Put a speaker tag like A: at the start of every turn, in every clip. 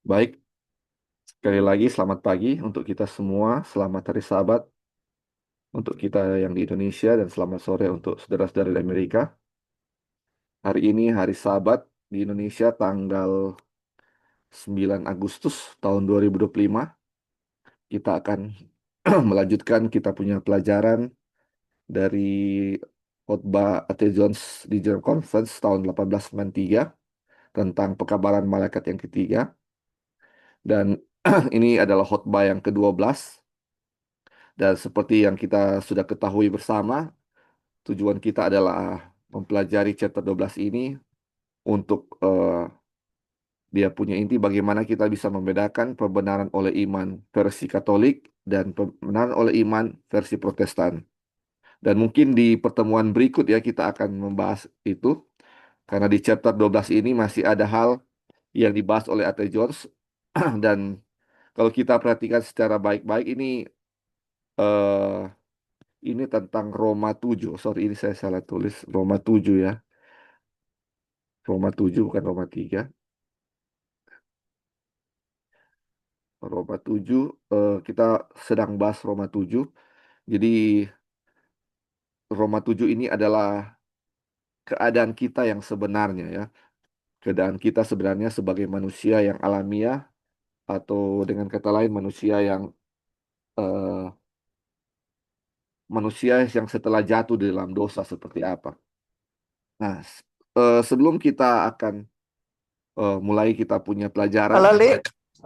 A: Baik, sekali lagi selamat pagi untuk kita semua, selamat Hari Sabat untuk kita yang di Indonesia dan selamat sore untuk saudara-saudara di Amerika. Hari ini Hari Sabat di Indonesia tanggal 9 Agustus tahun 2025. Kita akan melanjutkan kita punya pelajaran dari khotbah A.T. Jones di General Conference tahun 1893 tentang pekabaran malaikat yang ketiga. Dan ini adalah khotbah yang ke-12. Dan seperti yang kita sudah ketahui bersama, tujuan kita adalah mempelajari chapter 12 ini untuk dia punya inti bagaimana kita bisa membedakan pembenaran oleh iman versi Katolik dan pembenaran oleh iman versi Protestan. Dan mungkin di pertemuan berikut ya kita akan membahas itu karena di chapter 12 ini masih ada hal yang dibahas oleh A.T. Jones dan kalau kita perhatikan secara baik-baik eh, ini tentang Roma 7. Sorry, ini saya salah tulis. Roma 7 ya. Roma 7 bukan Roma 3. Roma 7, kita sedang bahas Roma 7. Jadi Roma 7 ini adalah keadaan kita yang sebenarnya ya. Keadaan kita sebenarnya sebagai manusia yang alamiah atau dengan kata lain eh, manusia yang setelah jatuh di dalam dosa seperti apa. Nah, sebelum kita akan mulai kita punya pelajaran.
B: Kalau Li,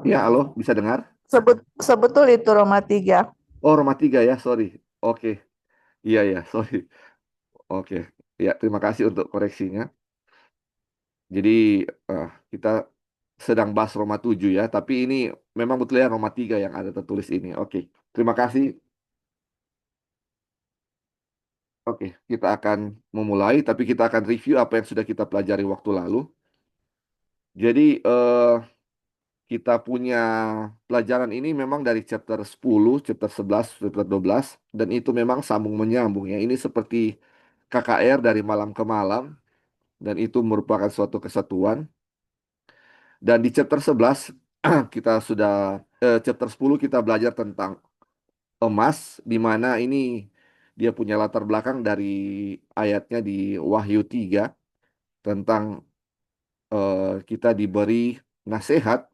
A: Ya, halo, bisa dengar?
B: sebetul itu Roma 3.
A: Oh, Roma 3 ya, sorry. Oke. Iya, ya, sorry. Oke. Ya, terima kasih untuk koreksinya. Jadi kita sedang bahas Roma 7 ya, tapi ini memang betul ya Roma 3 yang ada tertulis ini. Oke. Terima kasih. Oke, kita akan memulai, tapi kita akan review apa yang sudah kita pelajari waktu lalu. Jadi kita punya pelajaran ini memang dari chapter 10, chapter 11, chapter 12, dan itu memang sambung menyambung ya. Ini seperti KKR dari malam ke malam, dan itu merupakan suatu kesatuan. Dan di chapter 11 kita sudah chapter 10 kita belajar tentang emas di mana ini dia punya latar belakang dari ayatnya di Wahyu 3 tentang kita diberi nasihat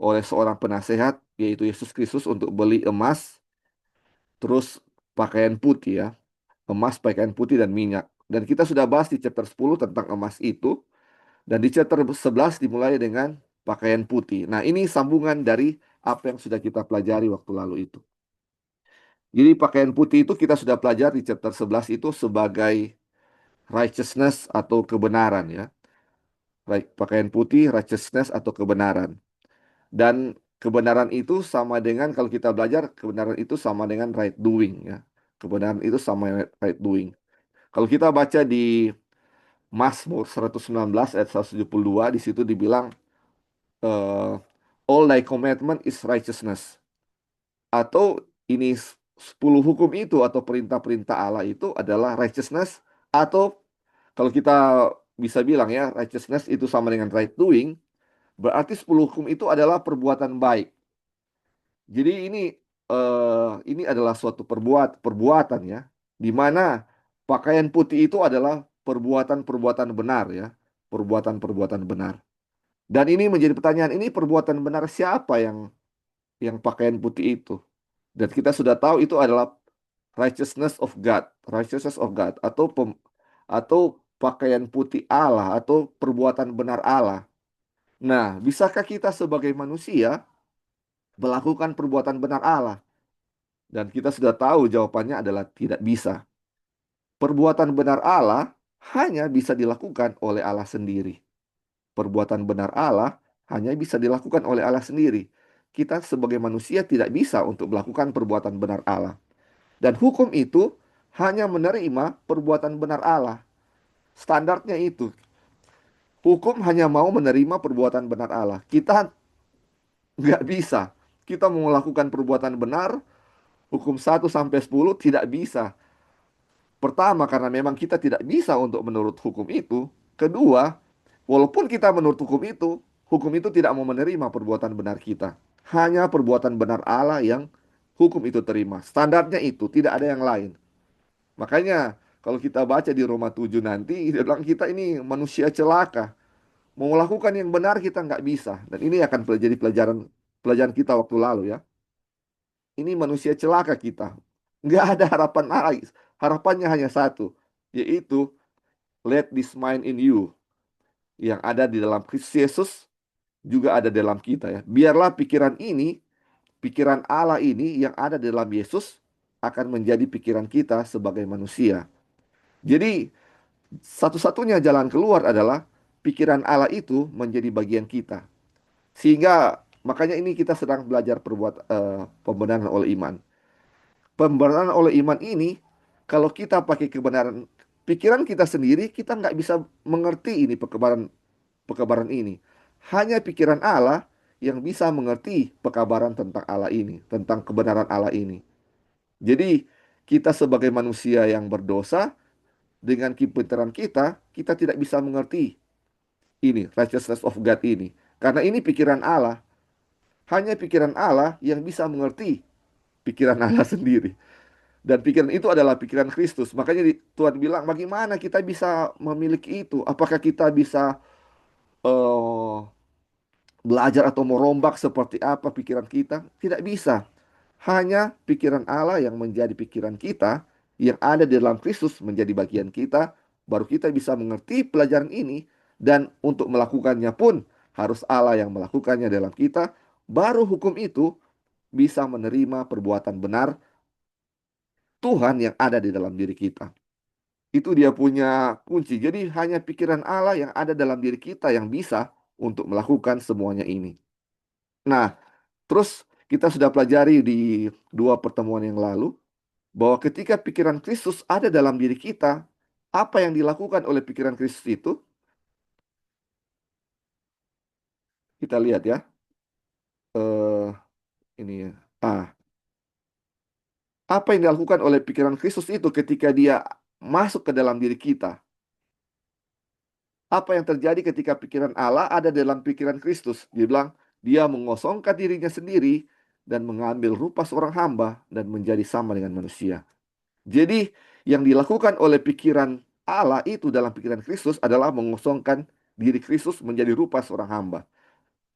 A: oleh seorang penasehat yaitu Yesus Kristus untuk beli emas terus pakaian putih ya, emas, pakaian putih dan minyak. Dan kita sudah bahas di chapter 10 tentang emas itu. Dan di chapter 11 dimulai dengan pakaian putih. Nah, ini sambungan dari apa yang sudah kita pelajari waktu lalu itu. Jadi pakaian putih itu kita sudah pelajari di chapter 11 itu sebagai righteousness atau kebenaran ya. Pakaian putih, righteousness atau kebenaran. Dan kebenaran itu sama dengan kalau kita belajar kebenaran itu sama dengan right doing ya. Kebenaran itu sama dengan right doing. Kalau kita baca di Mazmur 119 ayat 172 di situ dibilang eh, all thy commandment is righteousness. Atau ini 10 hukum itu atau perintah-perintah Allah itu adalah righteousness atau kalau kita bisa bilang ya righteousness itu sama dengan right doing, berarti 10 hukum itu adalah perbuatan baik. Jadi ini adalah suatu perbuatan ya di mana pakaian putih itu adalah perbuatan-perbuatan benar ya, perbuatan-perbuatan benar. Dan ini menjadi pertanyaan, ini perbuatan benar siapa yang pakaian putih itu? Dan kita sudah tahu itu adalah righteousness of God atau pakaian putih Allah atau perbuatan benar Allah. Nah, bisakah kita sebagai manusia melakukan perbuatan benar Allah? Dan kita sudah tahu jawabannya adalah tidak bisa. Perbuatan benar Allah hanya bisa dilakukan oleh Allah sendiri. Perbuatan benar Allah hanya bisa dilakukan oleh Allah sendiri. Kita sebagai manusia tidak bisa untuk melakukan perbuatan benar Allah. Dan hukum itu hanya menerima perbuatan benar Allah. Standarnya itu. Hukum hanya mau menerima perbuatan benar Allah. Kita nggak bisa. Kita mau melakukan perbuatan benar, hukum 1 sampai 10 tidak bisa. Pertama, karena memang kita tidak bisa untuk menurut hukum itu. Kedua, walaupun kita menurut hukum itu, hukum itu tidak mau menerima perbuatan benar kita. Hanya perbuatan benar Allah yang hukum itu terima. Standarnya itu, tidak ada yang lain. Makanya kalau kita baca di Roma 7 nanti, dia bilang kita ini manusia celaka. Mau melakukan yang benar kita nggak bisa. Dan ini akan jadi pelajaran pelajaran kita waktu lalu ya. Ini manusia celaka kita. Nggak ada harapan lain. Harapannya hanya satu, yaitu let this mind in you yang ada di dalam Kristus Yesus juga ada dalam kita ya. Biarlah pikiran ini, pikiran Allah ini yang ada di dalam Yesus akan menjadi pikiran kita sebagai manusia. Jadi satu-satunya jalan keluar adalah pikiran Allah itu menjadi bagian kita. Sehingga makanya ini kita sedang belajar pembenaran oleh iman. Pembenaran oleh iman ini, kalau kita pakai kebenaran pikiran kita sendiri, kita nggak bisa mengerti ini pekabaran ini. Hanya pikiran Allah yang bisa mengerti pekabaran tentang Allah ini, tentang kebenaran Allah ini. Jadi, kita sebagai manusia yang berdosa, dengan kepintaran kita, kita tidak bisa mengerti ini, righteousness of God ini. Karena ini pikiran Allah. Hanya pikiran Allah yang bisa mengerti pikiran Allah sendiri. Dan pikiran itu adalah pikiran Kristus. Makanya Tuhan bilang, bagaimana kita bisa memiliki itu? Apakah kita bisa eh, belajar atau merombak seperti apa pikiran kita? Tidak bisa. Hanya pikiran Allah yang menjadi pikiran kita, yang ada di dalam Kristus menjadi bagian kita, baru kita bisa mengerti pelajaran ini, dan untuk melakukannya pun harus Allah yang melakukannya dalam kita, baru hukum itu bisa menerima perbuatan benar Tuhan yang ada di dalam diri kita. Itu dia punya kunci. Jadi hanya pikiran Allah yang ada dalam diri kita yang bisa untuk melakukan semuanya ini. Nah, terus kita sudah pelajari di dua pertemuan yang lalu bahwa ketika pikiran Kristus ada dalam diri kita, apa yang dilakukan oleh pikiran Kristus itu? Kita lihat ya. Eh, ini ya. Apa yang dilakukan oleh pikiran Kristus itu ketika dia masuk ke dalam diri kita? Apa yang terjadi ketika pikiran Allah ada dalam pikiran Kristus? Dia bilang, dia mengosongkan dirinya sendiri dan mengambil rupa seorang hamba dan menjadi sama dengan manusia. Jadi, yang dilakukan oleh pikiran Allah itu dalam pikiran Kristus adalah mengosongkan diri Kristus menjadi rupa seorang hamba.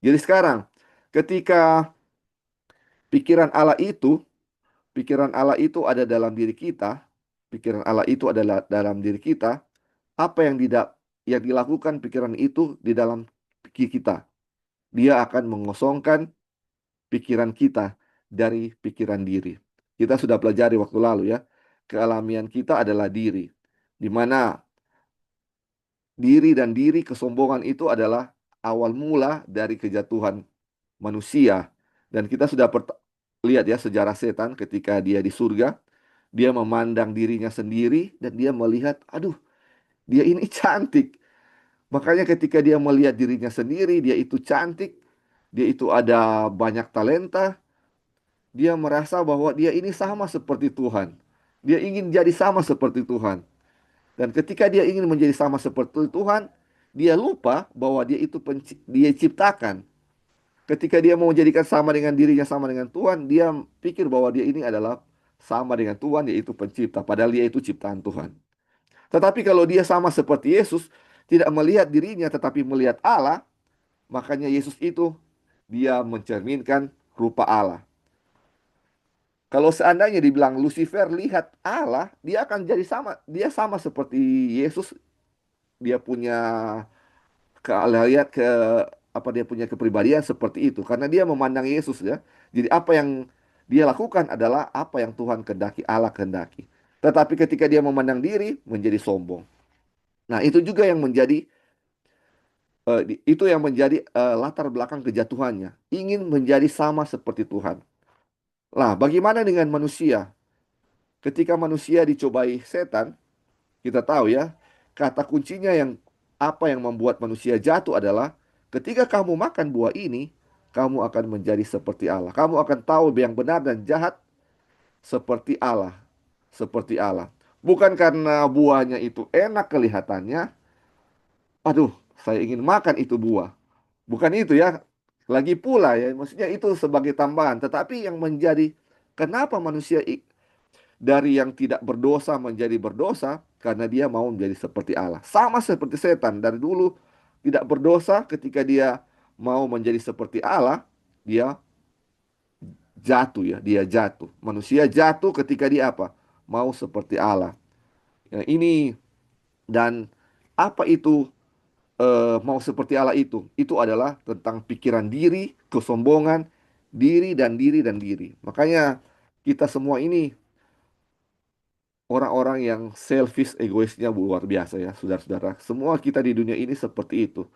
A: Jadi sekarang, ketika pikiran Allah itu ada dalam diri kita, pikiran Allah itu adalah dalam diri kita, apa yang dilakukan pikiran itu di dalam pikir kita? Dia akan mengosongkan pikiran kita dari pikiran diri. Kita sudah pelajari waktu lalu ya. Kealamian kita adalah diri. Di mana diri kesombongan itu adalah awal mula dari kejatuhan manusia. Dan kita sudah lihat ya sejarah setan ketika dia di surga. Dia memandang dirinya sendiri dan dia melihat, aduh, dia ini cantik. Makanya ketika dia melihat dirinya sendiri, dia itu cantik, dia itu ada banyak talenta, dia merasa bahwa dia ini sama seperti Tuhan. Dia ingin jadi sama seperti Tuhan. Dan ketika dia ingin menjadi sama seperti Tuhan, dia lupa bahwa dia ciptakan. Ketika dia mau menjadikan sama dengan dirinya sama dengan Tuhan, dia pikir bahwa dia ini adalah sama dengan Tuhan, yaitu pencipta. Padahal dia itu ciptaan Tuhan. Tetapi kalau dia sama seperti Yesus, tidak melihat dirinya tetapi melihat Allah, makanya Yesus itu dia mencerminkan rupa Allah. Kalau seandainya dibilang Lucifer lihat Allah, dia akan jadi sama, dia sama seperti Yesus, dia punya keahlian apa dia punya kepribadian seperti itu karena dia memandang Yesus ya. Jadi apa yang dia lakukan adalah apa yang Tuhan kehendaki, Allah kehendaki. Tetapi ketika dia memandang diri menjadi sombong. Nah, itu juga yang menjadi itu yang menjadi latar belakang kejatuhannya. Ingin menjadi sama seperti Tuhan. Nah, bagaimana dengan manusia? Ketika manusia dicobai setan, kita tahu ya, kata kuncinya yang apa yang membuat manusia jatuh adalah ketika kamu makan buah ini, kamu akan menjadi seperti Allah. Kamu akan tahu yang benar dan jahat seperti Allah. Seperti Allah. Bukan karena buahnya itu enak kelihatannya, aduh, saya ingin makan itu buah. Bukan itu ya. Lagi pula ya, maksudnya itu sebagai tambahan. Tetapi yang menjadi kenapa manusia dari yang tidak berdosa menjadi berdosa karena dia mau menjadi seperti Allah. Sama seperti setan dari dulu tidak berdosa ketika dia mau menjadi seperti Allah, dia jatuh ya, dia jatuh. Manusia jatuh ketika dia apa? Mau seperti Allah. Ya, ini dan apa itu mau seperti Allah itu? Itu adalah tentang pikiran diri, kesombongan, diri dan diri. Makanya kita semua ini orang-orang yang selfish, egoisnya luar biasa ya, saudara-saudara. Semua kita di dunia ini seperti itu.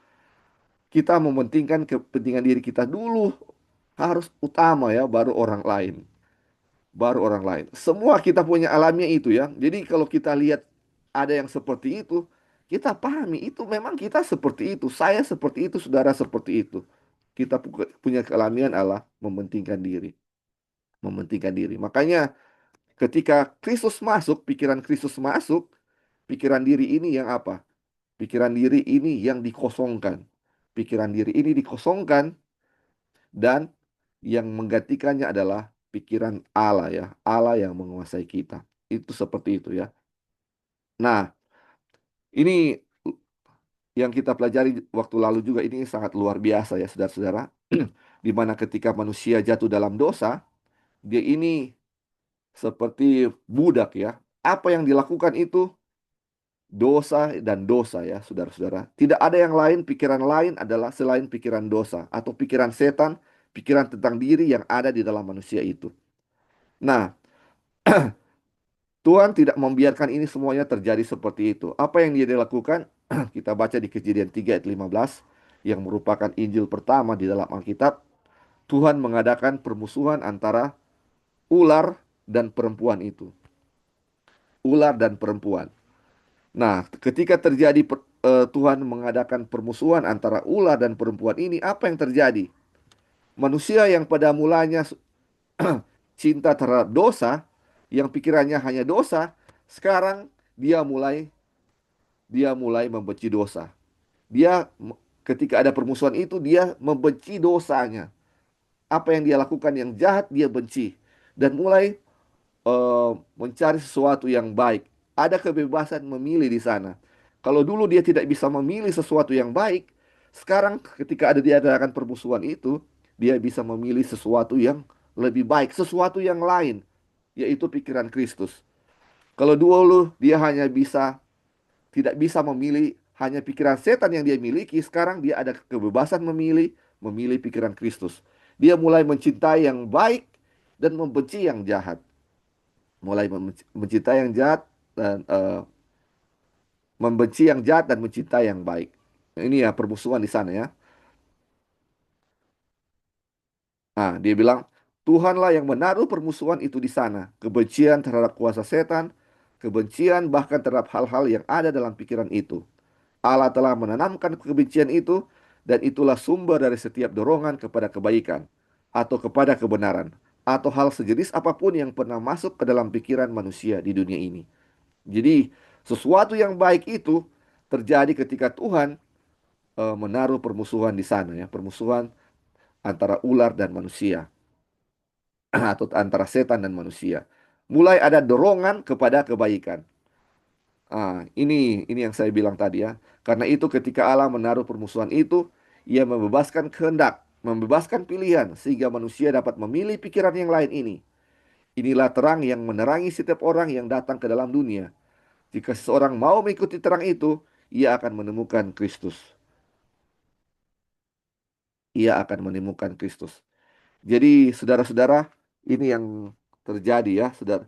A: Kita mementingkan kepentingan diri kita dulu, harus utama ya, baru orang lain. Baru orang lain. Semua kita punya alamnya itu ya. Jadi kalau kita lihat ada yang seperti itu, kita pahami itu memang kita seperti itu. Saya seperti itu, saudara seperti itu. Kita punya kealamian Allah mementingkan diri, mementingkan diri. Makanya ketika Kristus masuk, pikiran Kristus masuk, pikiran diri ini yang apa? Pikiran diri ini yang dikosongkan. Pikiran diri ini dikosongkan dan yang menggantikannya adalah pikiran Allah ya. Allah yang menguasai kita. Itu seperti itu ya. Nah, ini yang kita pelajari waktu lalu juga ini sangat luar biasa ya saudara-saudara. Di mana ketika manusia jatuh dalam dosa, dia ini seperti budak ya. Apa yang dilakukan itu dosa dan dosa ya, saudara-saudara. Tidak ada yang lain, pikiran lain adalah selain pikiran dosa atau pikiran setan, pikiran tentang diri yang ada di dalam manusia itu. Nah, Tuhan tidak membiarkan ini semuanya terjadi seperti itu. Apa yang dia lakukan? Kita baca di Kejadian 3 ayat 15 yang merupakan Injil pertama di dalam Alkitab. Tuhan mengadakan permusuhan antara ular dan perempuan itu. Ular dan perempuan. Nah, ketika terjadi Tuhan mengadakan permusuhan antara ular dan perempuan ini, apa yang terjadi? Manusia yang pada mulanya cinta terhadap dosa, yang pikirannya hanya dosa, sekarang dia mulai membenci dosa. Dia ketika ada permusuhan itu dia membenci dosanya. Apa yang dia lakukan yang jahat dia benci dan mulai mencari sesuatu yang baik. Ada kebebasan memilih di sana. Kalau dulu dia tidak bisa memilih sesuatu yang baik, sekarang ketika ada diadakan permusuhan itu, dia bisa memilih sesuatu yang lebih baik, sesuatu yang lain, yaitu pikiran Kristus. Kalau dulu dia hanya bisa tidak bisa memilih hanya pikiran setan yang dia miliki, sekarang dia ada kebebasan memilih pikiran Kristus. Dia mulai mencintai yang baik dan membenci yang jahat. Mulai mencintai yang jahat dan membenci yang jahat dan mencintai yang baik. Ini ya permusuhan di sana ya. Nah, dia bilang, Tuhanlah yang menaruh permusuhan itu di sana. Kebencian terhadap kuasa setan, kebencian bahkan terhadap hal-hal yang ada dalam pikiran itu. Allah telah menanamkan kebencian itu, dan itulah sumber dari setiap dorongan kepada kebaikan, atau kepada kebenaran, atau hal sejenis apapun yang pernah masuk ke dalam pikiran manusia di dunia ini. Jadi, sesuatu yang baik itu terjadi ketika Tuhan menaruh permusuhan di sana ya, permusuhan antara ular dan manusia atau antara setan dan manusia. Mulai ada dorongan kepada kebaikan. Ini yang saya bilang tadi ya. Karena itu ketika Allah menaruh permusuhan itu, ia membebaskan kehendak, membebaskan pilihan sehingga manusia dapat memilih pikiran yang lain ini. Inilah terang yang menerangi setiap orang yang datang ke dalam dunia. Jika seseorang mau mengikuti terang itu, ia akan menemukan Kristus. Ia akan menemukan Kristus. Jadi, saudara-saudara, ini yang terjadi ya, saudara.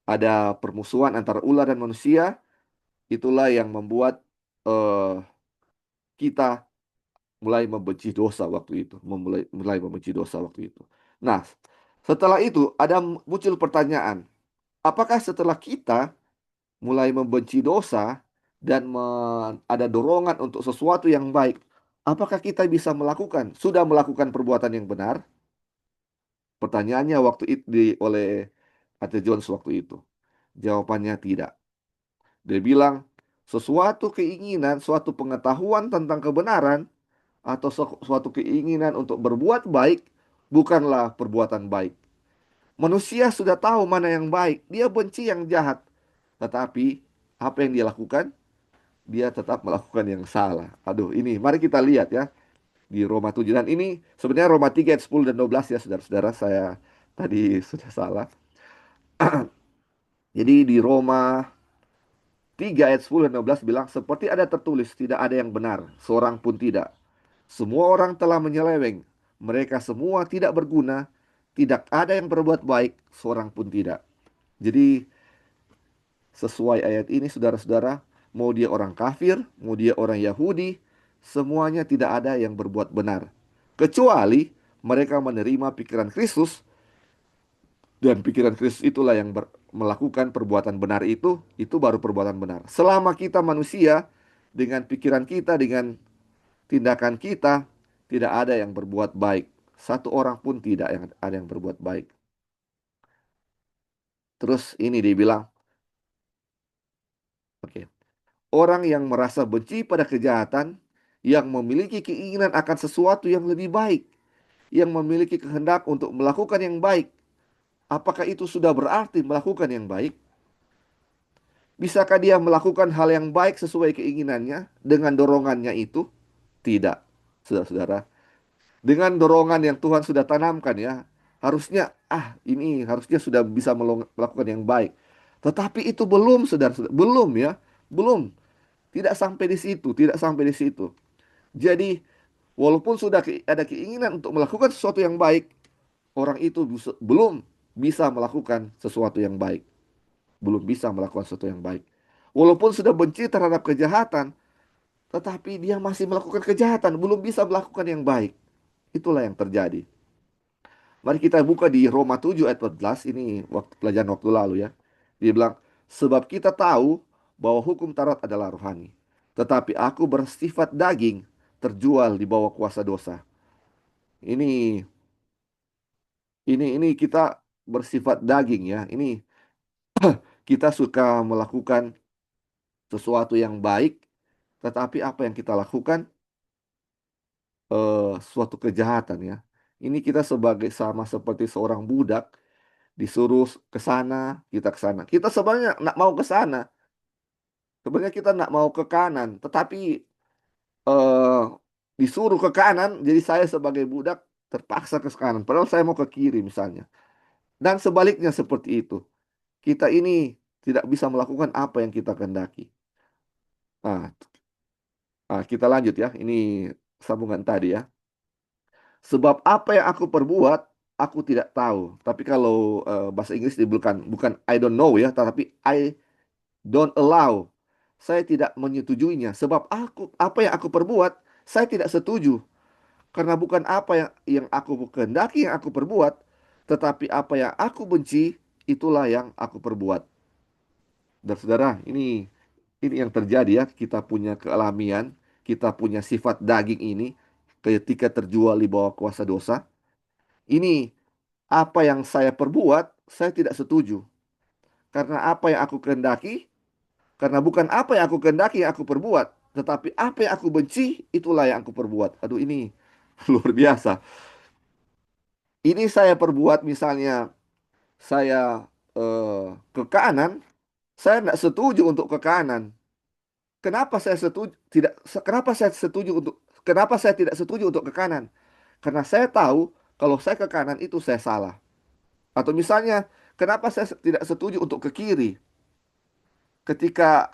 A: Ada permusuhan antara ular dan manusia, itulah yang membuat eh, kita mulai membenci dosa waktu itu, mulai membenci dosa waktu itu. Nah, setelah itu ada muncul pertanyaan, apakah setelah kita mulai membenci dosa dan ada dorongan untuk sesuatu yang baik, apakah kita bisa sudah melakukan perbuatan yang benar? Pertanyaannya waktu itu oleh Ate Jones waktu itu. Jawabannya tidak. Dia bilang, sesuatu keinginan, suatu pengetahuan tentang kebenaran atau suatu keinginan untuk berbuat baik bukanlah perbuatan baik. Manusia sudah tahu mana yang baik, dia benci yang jahat. Tetapi apa yang dia lakukan? Dia tetap melakukan yang salah. Aduh, ini mari kita lihat ya di Roma 7 dan ini sebenarnya Roma 3 ayat 10 dan 12 ya saudara-saudara, saya tadi sudah salah. Jadi di Roma 3 ayat 10 dan 12 bilang seperti ada tertulis tidak ada yang benar, seorang pun tidak. Semua orang telah menyeleweng, mereka semua tidak berguna, tidak ada yang berbuat baik, seorang pun tidak. Jadi sesuai ayat ini saudara-saudara, mau dia orang kafir, mau dia orang Yahudi, semuanya tidak ada yang berbuat benar. Kecuali mereka menerima pikiran Kristus dan pikiran Kristus itulah yang melakukan perbuatan benar itu baru perbuatan benar. Selama kita manusia, dengan pikiran kita, dengan tindakan kita, tidak ada yang berbuat baik. Satu orang pun tidak yang ada yang berbuat baik. Terus ini dia bilang, oke, orang yang merasa benci pada kejahatan, yang memiliki keinginan akan sesuatu yang lebih baik, yang memiliki kehendak untuk melakukan yang baik. Apakah itu sudah berarti melakukan yang baik? Bisakah dia melakukan hal yang baik sesuai keinginannya dengan dorongannya itu? Tidak, saudara-saudara. Dengan dorongan yang Tuhan sudah tanamkan ya, harusnya ini harusnya sudah bisa melakukan yang baik. Tetapi itu belum, saudara-saudara, belum ya, belum. Tidak sampai di situ, tidak sampai di situ. Jadi, walaupun sudah ada keinginan untuk melakukan sesuatu yang baik, orang itu belum bisa melakukan sesuatu yang baik. Belum bisa melakukan sesuatu yang baik. Walaupun sudah benci terhadap kejahatan, tetapi dia masih melakukan kejahatan, belum bisa melakukan yang baik. Itulah yang terjadi. Mari kita buka di Roma 7 ayat 14, ini pelajaran waktu lalu ya. Dia bilang, sebab kita tahu bahwa hukum Taurat adalah rohani, tetapi aku bersifat daging, terjual di bawah kuasa dosa. Ini ini kita bersifat daging ya. Ini kita suka melakukan sesuatu yang baik, tetapi apa yang kita lakukan suatu kejahatan ya. Ini kita sebagai sama seperti seorang budak disuruh ke sana, kita ke sana. Kita sebenarnya nak mau ke sana, sebenarnya kita nak mau ke kanan, tetapi eh disuruh ke kanan, jadi saya sebagai budak terpaksa ke kanan. Padahal saya mau ke kiri misalnya. Dan sebaliknya seperti itu. Kita ini tidak bisa melakukan apa yang kita kehendaki. Nah, kita lanjut ya. Ini sambungan tadi ya. Sebab apa yang aku perbuat, aku tidak tahu. Tapi kalau bahasa Inggris bukan I don't know ya, tetapi I don't allow. Saya tidak menyetujuinya. Sebab apa yang aku perbuat, saya tidak setuju. Karena bukan apa yang aku kehendaki yang aku perbuat, tetapi apa yang aku benci, itulah yang aku perbuat. Dan saudara, ini yang terjadi ya. Kita punya kealamian, kita punya sifat daging ini ketika terjual di bawah kuasa dosa. Ini apa yang saya perbuat, saya tidak setuju. Karena apa yang aku kehendaki, karena bukan apa yang aku kehendaki yang aku perbuat, tetapi apa yang aku benci, itulah yang aku perbuat. Aduh, ini luar biasa. Ini saya perbuat misalnya saya ke kanan, saya tidak setuju untuk ke kanan. Kenapa saya setuju tidak kenapa saya setuju untuk kenapa saya tidak setuju untuk ke kanan? Karena saya tahu kalau saya ke kanan itu saya salah. Atau misalnya kenapa saya tidak setuju untuk ke kiri? Ketika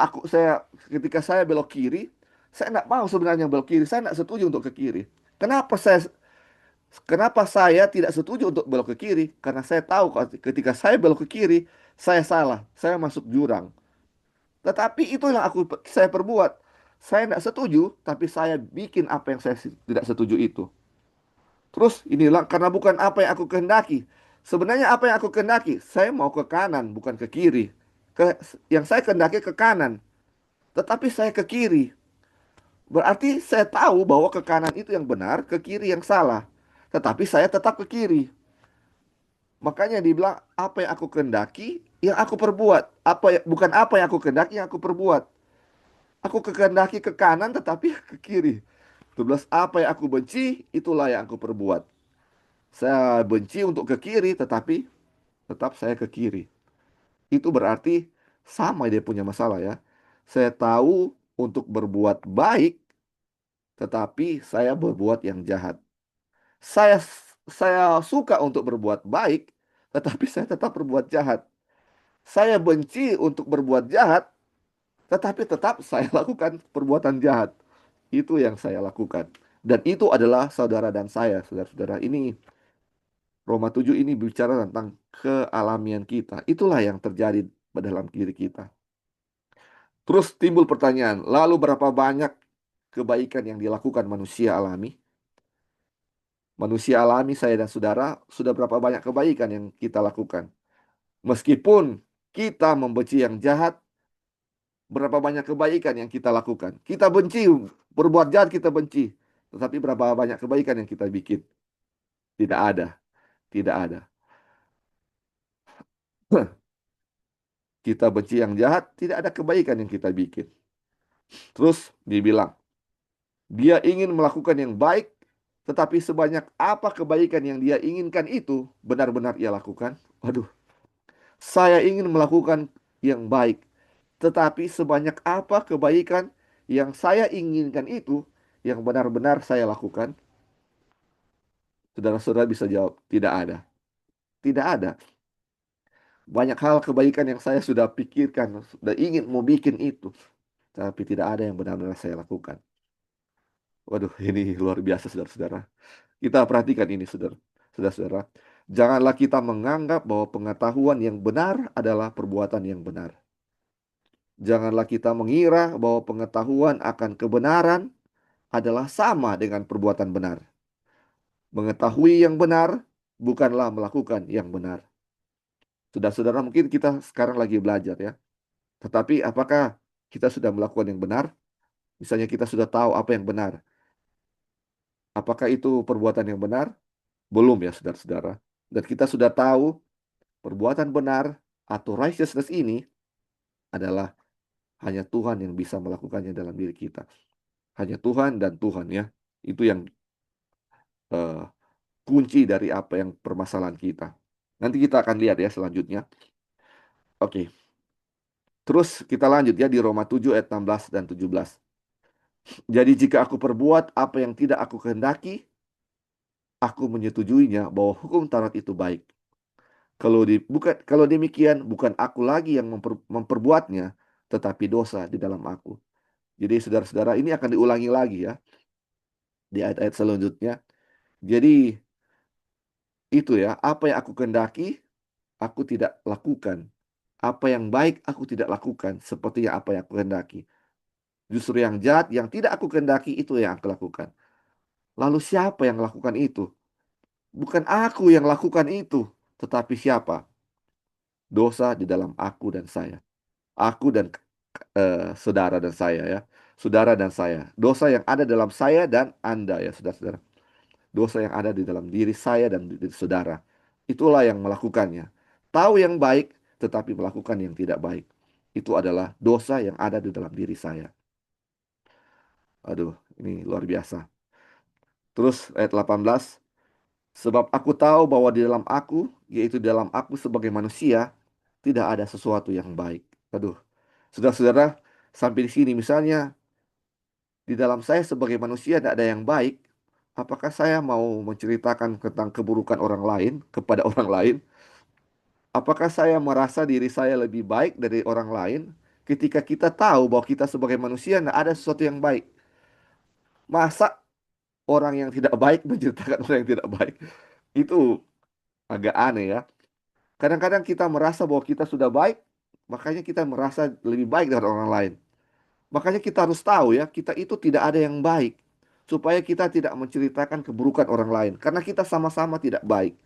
A: saya belok kiri, saya nggak mau sebenarnya belok kiri. Saya nggak setuju untuk ke kiri. Kenapa saya Kenapa saya tidak setuju untuk belok ke kiri? Karena saya tahu ketika saya belok ke kiri, saya salah, saya masuk jurang. Tetapi itu yang saya perbuat. Saya tidak setuju, tapi saya bikin apa yang saya tidak setuju itu. Terus inilah karena bukan apa yang aku kehendaki. Sebenarnya apa yang aku kehendaki? Saya mau ke kanan, bukan ke kiri. Yang saya kehendaki ke kanan, tetapi saya ke kiri. Berarti saya tahu bahwa ke kanan itu yang benar, ke kiri yang salah. Tetapi saya tetap ke kiri. Makanya dibilang apa yang aku kehendaki, yang aku perbuat. Bukan apa yang aku kehendaki, yang aku perbuat. Aku kehendaki ke kanan tetapi ke kiri. 12, apa yang aku benci, itulah yang aku perbuat. Saya benci untuk ke kiri, tetapi tetap saya ke kiri. Itu berarti sama dia punya masalah ya. Saya tahu untuk berbuat baik, tetapi saya berbuat yang jahat. Saya saya suka untuk berbuat baik, tetapi saya tetap berbuat jahat. Saya benci untuk berbuat jahat, tetapi tetap saya lakukan perbuatan jahat. Itu yang saya lakukan. Dan itu adalah saudara dan saya, saudara-saudara. Ini Roma 7 ini bicara tentang kealamian kita. Itulah yang terjadi dalam diri kita. Terus timbul pertanyaan, lalu berapa banyak kebaikan yang dilakukan manusia alami? Manusia alami, saya dan saudara, sudah berapa banyak kebaikan yang kita lakukan? Meskipun kita membenci yang jahat, berapa banyak kebaikan yang kita lakukan? Kita benci, berbuat jahat kita benci. Tetapi berapa banyak kebaikan yang kita bikin? Tidak ada, tidak ada. Kita benci yang jahat, tidak ada kebaikan yang kita bikin. Terus dibilang, dia ingin melakukan yang baik, tetapi sebanyak apa kebaikan yang dia inginkan itu benar-benar ia lakukan. Waduh, saya ingin melakukan yang baik, tetapi sebanyak apa kebaikan yang saya inginkan itu yang benar-benar saya lakukan? Saudara-saudara bisa jawab, tidak ada. Tidak ada. Banyak hal kebaikan yang saya sudah pikirkan, sudah ingin mau bikin itu, tapi tidak ada yang benar-benar saya lakukan. Waduh, ini luar biasa, saudara-saudara. Kita perhatikan ini, saudara-saudara. Janganlah kita menganggap bahwa pengetahuan yang benar adalah perbuatan yang benar. Janganlah kita mengira bahwa pengetahuan akan kebenaran adalah sama dengan perbuatan benar. Mengetahui yang benar bukanlah melakukan yang benar. Saudara-saudara, mungkin kita sekarang lagi belajar ya. Tetapi apakah kita sudah melakukan yang benar? Misalnya kita sudah tahu apa yang benar. Apakah itu perbuatan yang benar? Belum ya, saudara-saudara. Dan kita sudah tahu perbuatan benar atau righteousness ini adalah hanya Tuhan yang bisa melakukannya dalam diri kita. Hanya Tuhan dan Tuhan ya. Itu yang eh, kunci dari apa yang permasalahan kita. Nanti kita akan lihat ya selanjutnya. Oke, terus kita lanjut ya di Roma 7 ayat 16 dan 17. Jadi jika aku perbuat apa yang tidak aku kehendaki, aku menyetujuinya bahwa hukum Taurat itu baik. Kalau demikian bukan aku lagi yang memperbuatnya, tetapi dosa di dalam aku. Jadi saudara-saudara ini akan diulangi lagi ya di ayat-ayat selanjutnya. Jadi itu ya, apa yang aku kehendaki, aku tidak lakukan. Apa yang baik aku tidak lakukan seperti yang apa yang aku kehendaki. Justru yang jahat yang tidak aku kehendaki itu yang aku lakukan. Lalu siapa yang lakukan itu? Bukan aku yang lakukan itu, tetapi siapa? Dosa di dalam aku dan saya. Aku dan saudara dan saya ya. Saudara dan saya. Dosa yang ada dalam saya dan Anda ya saudara-saudara. Dosa yang ada di dalam diri saya dan diri saudara. Itulah yang melakukannya. Tahu yang baik tetapi melakukan yang tidak baik. Itu adalah dosa yang ada di dalam diri saya. Aduh, ini luar biasa. Terus ayat 18. Sebab aku tahu bahwa di dalam aku, yaitu dalam aku sebagai manusia, tidak ada sesuatu yang baik. Aduh, saudara-saudara, sampai di sini misalnya di dalam saya sebagai manusia tidak ada yang baik. Apakah saya mau menceritakan tentang keburukan orang lain kepada orang lain? Apakah saya merasa diri saya lebih baik dari orang lain ketika kita tahu bahwa kita sebagai manusia tidak ada sesuatu yang baik? Masa orang yang tidak baik menceritakan orang yang tidak baik? Itu agak aneh ya. Kadang-kadang kita merasa bahwa kita sudah baik, makanya kita merasa lebih baik dari orang lain. Makanya kita harus tahu ya, kita itu tidak ada yang baik. Supaya kita tidak menceritakan keburukan orang lain. Karena kita sama-sama tidak baik.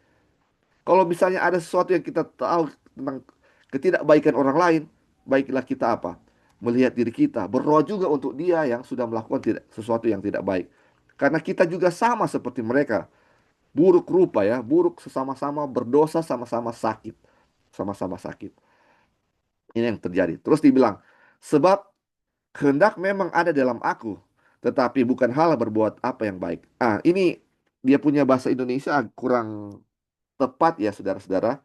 A: Kalau misalnya ada sesuatu yang kita tahu tentang ketidakbaikan orang lain, baiklah kita apa? Melihat diri kita, berdoa juga untuk dia yang sudah melakukan sesuatu yang tidak baik. Karena kita juga sama seperti mereka, buruk rupa ya, buruk sesama-sama berdosa, sama-sama sakit. Sama-sama sakit. Ini yang terjadi. Terus dibilang, sebab kehendak memang ada dalam aku, tetapi bukan hal berbuat apa yang baik. Ini dia punya bahasa Indonesia kurang tepat ya, saudara-saudara.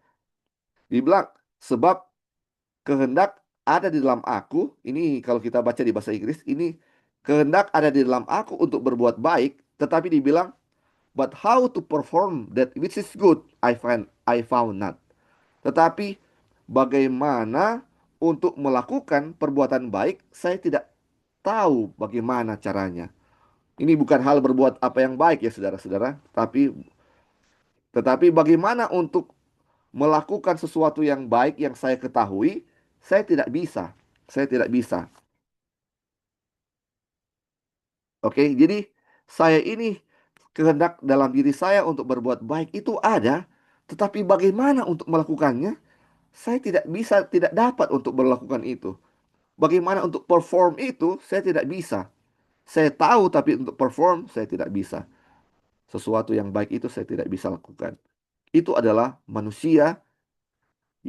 A: Dibilang, sebab kehendak ada di dalam aku. Ini kalau kita baca di bahasa Inggris, ini kehendak ada di dalam aku untuk berbuat baik, tetapi dibilang, but how to perform that which is good, I found not. Tetapi bagaimana untuk melakukan perbuatan baik, saya tidak tahu bagaimana caranya. Ini bukan hal berbuat apa yang baik ya saudara-saudara, tetapi bagaimana untuk melakukan sesuatu yang baik yang saya ketahui, saya tidak bisa. Saya tidak bisa. Oke, jadi saya ini kehendak dalam diri saya untuk berbuat baik itu ada, tetapi bagaimana untuk melakukannya? Saya tidak bisa, tidak dapat untuk melakukan itu. Bagaimana untuk perform itu, saya tidak bisa. Saya tahu, tapi untuk perform, saya tidak bisa. Sesuatu yang baik itu saya tidak bisa lakukan. Itu adalah manusia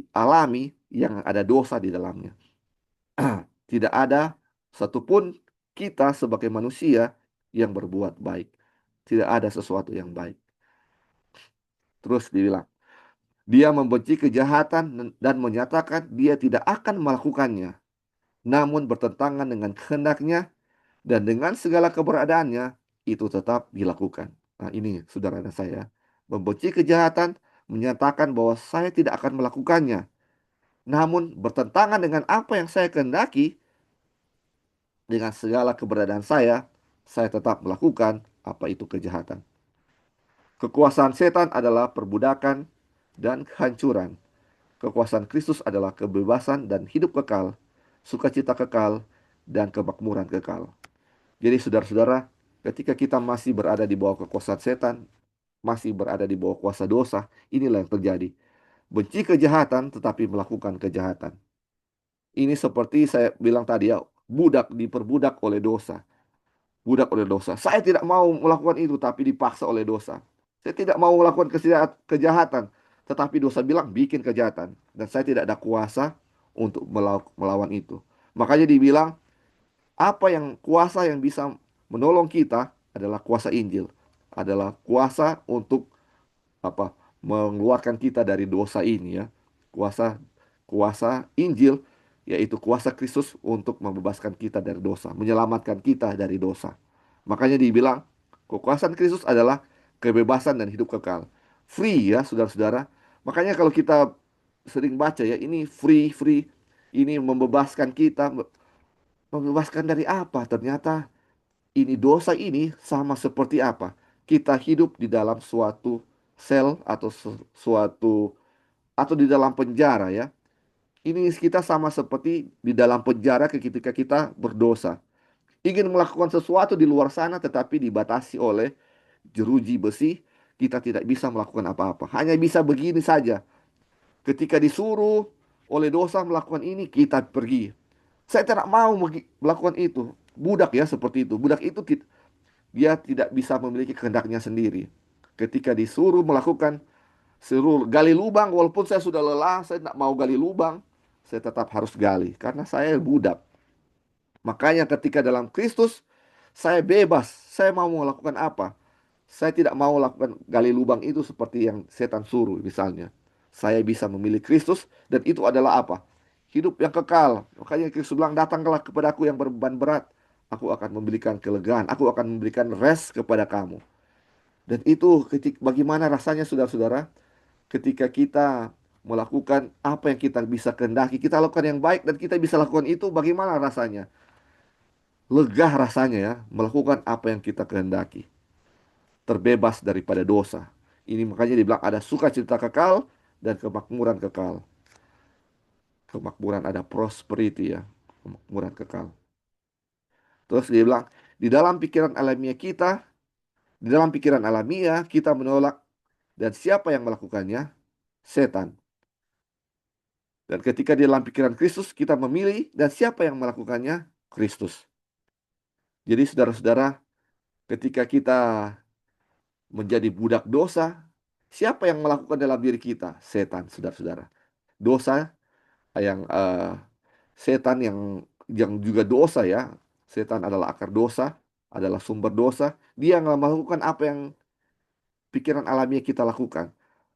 A: alami yang ada dosa di dalamnya. Tidak ada satupun kita sebagai manusia yang berbuat baik. Tidak ada sesuatu yang baik. Terus dibilang, dia membenci kejahatan dan menyatakan dia tidak akan melakukannya, namun bertentangan dengan kehendaknya dan dengan segala keberadaannya, itu tetap dilakukan. Nah, ini saudara saya, membenci kejahatan, menyatakan bahwa saya tidak akan melakukannya, namun bertentangan dengan apa yang saya kehendaki, dengan segala keberadaan saya tetap melakukan apa itu kejahatan. Kekuasaan setan adalah perbudakan dan kehancuran. Kekuasaan Kristus adalah kebebasan dan hidup kekal, sukacita kekal, dan kemakmuran kekal. Jadi saudara-saudara, ketika kita masih berada di bawah kekuasaan setan, masih berada di bawah kuasa dosa, inilah yang terjadi. Benci kejahatan tetapi melakukan kejahatan. Ini seperti saya bilang tadi ya, budak diperbudak oleh dosa. Budak oleh dosa. Saya tidak mau melakukan itu tapi dipaksa oleh dosa. Saya tidak mau melakukan kejahatan, tetapi dosa bilang bikin kejahatan dan saya tidak ada kuasa untuk melawan itu. Makanya dibilang apa yang kuasa yang bisa menolong kita adalah kuasa Injil, adalah kuasa untuk apa mengeluarkan kita dari dosa ini ya. Kuasa kuasa Injil yaitu kuasa Kristus untuk membebaskan kita dari dosa, menyelamatkan kita dari dosa. Makanya dibilang kekuasaan Kristus adalah kebebasan dan hidup kekal. Free ya, saudara-saudara. Makanya kalau kita sering baca ya, ini free, free. Ini membebaskan kita. Membebaskan dari apa? Ternyata ini dosa ini sama seperti apa? Kita hidup di dalam suatu sel atau suatu atau di dalam penjara ya. Ini kita sama seperti di dalam penjara ketika kita berdosa. Ingin melakukan sesuatu di luar sana tetapi dibatasi oleh jeruji besi, kita tidak bisa melakukan apa-apa. Hanya bisa begini saja. Ketika disuruh oleh dosa melakukan ini, kita pergi. Saya tidak mau melakukan itu. Budak ya seperti itu. Budak itu dia tidak bisa memiliki kehendaknya sendiri. Ketika disuruh melakukan, suruh gali lubang, walaupun saya sudah lelah, saya tidak mau gali lubang, saya tetap harus gali karena saya budak. Makanya ketika dalam Kristus, saya bebas, saya mau melakukan apa. Saya tidak mau lakukan gali lubang itu seperti yang setan suruh misalnya. Saya bisa memilih Kristus dan itu adalah apa? Hidup yang kekal. Makanya Kristus bilang, datanglah kepadaku yang berbeban berat. Aku akan memberikan kelegaan. Aku akan memberikan rest kepada kamu. Dan itu bagaimana rasanya saudara-saudara ketika kita melakukan apa yang kita bisa kehendaki. Kita lakukan yang baik dan kita bisa lakukan itu bagaimana rasanya? Lega rasanya ya melakukan apa yang kita kehendaki. Terbebas daripada dosa. Ini makanya dibilang ada sukacita kekal dan kemakmuran kekal. Kemakmuran ada prosperity ya, kemakmuran kekal. Terus dia bilang, di dalam pikiran alamiah kita, di dalam pikiran alamiah kita menolak dan siapa yang melakukannya? Setan. Dan ketika di dalam pikiran Kristus kita memilih dan siapa yang melakukannya? Kristus. Jadi saudara-saudara, ketika kita menjadi budak dosa, siapa yang melakukan dalam diri kita? Setan, saudara-saudara. Dosa yang setan yang juga dosa ya. Setan adalah akar dosa. adalah sumber dosa. Dia nggak melakukan apa yang pikiran alamiah kita lakukan.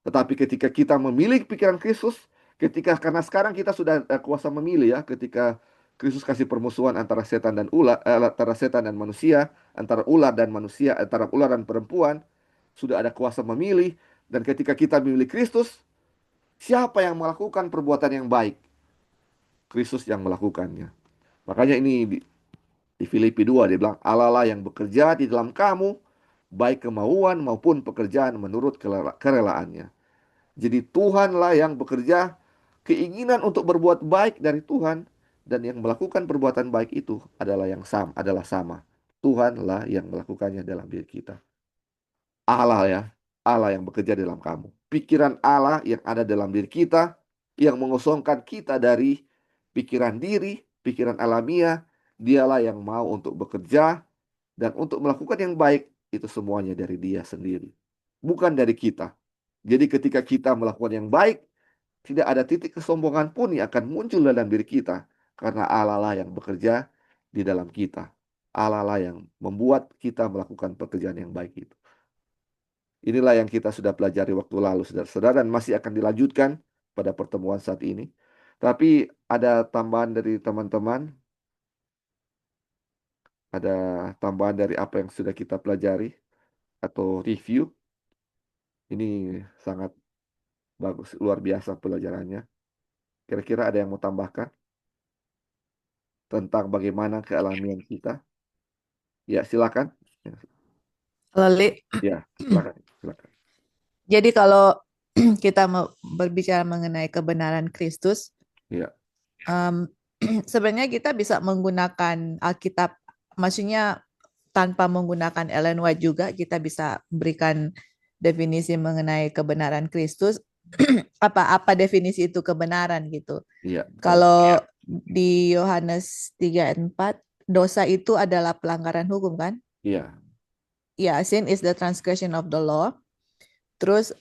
A: Tetapi ketika kita memilih pikiran Kristus, karena sekarang kita sudah kuasa memilih ya, ketika Kristus kasih permusuhan antara setan dan ular, antara setan dan manusia, antara ular dan manusia, antara ular dan perempuan, sudah ada kuasa memilih. Dan ketika kita memilih Kristus, siapa yang melakukan perbuatan yang baik? Kristus yang melakukannya. Makanya ini di Filipi 2 dia bilang, Allah lah yang bekerja di dalam kamu, baik kemauan maupun pekerjaan menurut kerelaannya. Jadi Tuhanlah yang bekerja, keinginan untuk berbuat baik dari Tuhan, dan yang melakukan perbuatan baik itu adalah sama. Tuhanlah yang melakukannya dalam diri kita. Allah ya, Allah yang bekerja dalam kamu. Pikiran Allah yang ada dalam diri kita, yang mengosongkan kita dari pikiran diri, pikiran alamiah, dialah yang mau untuk bekerja dan untuk melakukan yang baik, itu semuanya dari dia sendiri. Bukan dari kita. Jadi ketika kita melakukan yang baik, tidak ada titik kesombongan pun yang akan muncul dalam diri kita. Karena Allah lah yang bekerja di dalam kita. Allah lah yang membuat kita melakukan pekerjaan yang baik itu. Inilah yang kita sudah pelajari waktu lalu, saudara-saudara, dan masih akan dilanjutkan pada pertemuan saat ini. Tapi ada tambahan dari teman-teman, ada tambahan dari apa yang sudah kita pelajari atau review. Ini sangat bagus, luar biasa pelajarannya. Kira-kira ada yang mau tambahkan tentang bagaimana kealamian kita? Ya, silakan.
B: Lali.
A: Ya, silakan. Silakan.
B: Jadi kalau kita mau berbicara mengenai kebenaran Kristus,
A: Ya,
B: em, sebenarnya kita bisa menggunakan Alkitab, maksudnya tanpa menggunakan Ellen White juga kita bisa berikan definisi mengenai kebenaran Kristus. Apa definisi itu kebenaran gitu.
A: iya, betul.
B: Kalau di Yohanes 3 ayat 4, dosa itu adalah pelanggaran hukum kan?
A: Iya,
B: Ya, sin is the transgression of the law. Terus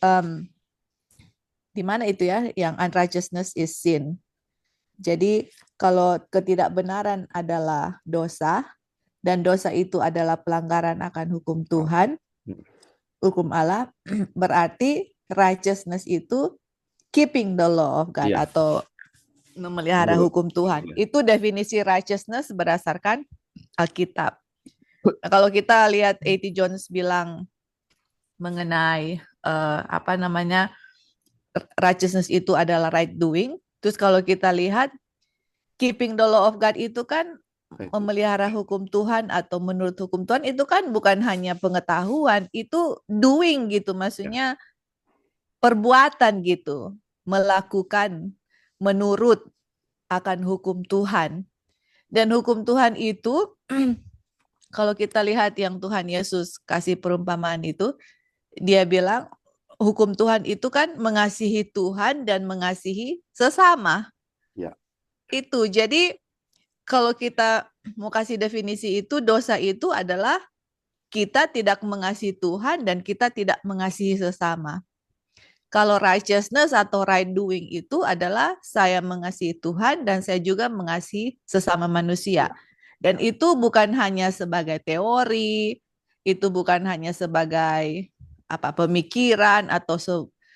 B: di mana itu ya? Yang unrighteousness is sin. Jadi kalau ketidakbenaran adalah dosa dan dosa itu adalah pelanggaran akan hukum Tuhan, hukum Allah, berarti righteousness itu keeping the law of God
A: iya,
B: atau memelihara
A: menurut.
B: hukum Tuhan.
A: Iya,
B: Itu definisi righteousness berdasarkan Alkitab. Nah, kalau kita lihat A.T. Jones bilang mengenai apa namanya righteousness itu adalah right doing. Terus kalau kita lihat keeping the law of God itu kan
A: itu.
B: memelihara hukum Tuhan atau menurut hukum Tuhan itu kan bukan hanya pengetahuan, itu doing gitu,
A: Ya,
B: maksudnya perbuatan gitu, melakukan menurut akan hukum Tuhan. Dan hukum Tuhan itu kalau kita lihat yang Tuhan Yesus kasih perumpamaan itu, dia bilang hukum Tuhan itu kan mengasihi Tuhan dan mengasihi sesama.
A: ya,
B: Itu. Jadi kalau kita mau kasih definisi itu, dosa itu adalah kita tidak mengasihi Tuhan dan kita tidak mengasihi sesama. Kalau righteousness atau right doing itu adalah saya mengasihi Tuhan dan saya juga mengasihi sesama manusia.
A: ya,
B: Dan
A: ya,
B: itu bukan hanya sebagai teori, itu bukan hanya sebagai apa pemikiran atau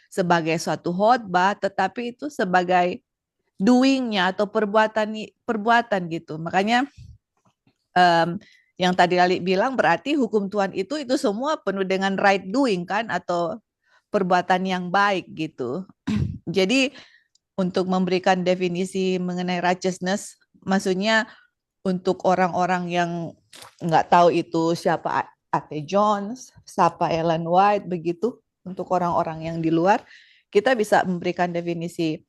B: sebagai suatu khotbah, tetapi itu sebagai doingnya atau perbuatan perbuatan gitu. Makanya yang tadi Ali bilang berarti hukum Tuhan itu semua penuh dengan right doing kan atau perbuatan yang baik gitu. Jadi untuk memberikan definisi mengenai righteousness, maksudnya untuk orang-orang yang nggak tahu itu siapa A.T. Jones, siapa Ellen White, begitu. Untuk orang-orang yang di luar, kita bisa memberikan definisi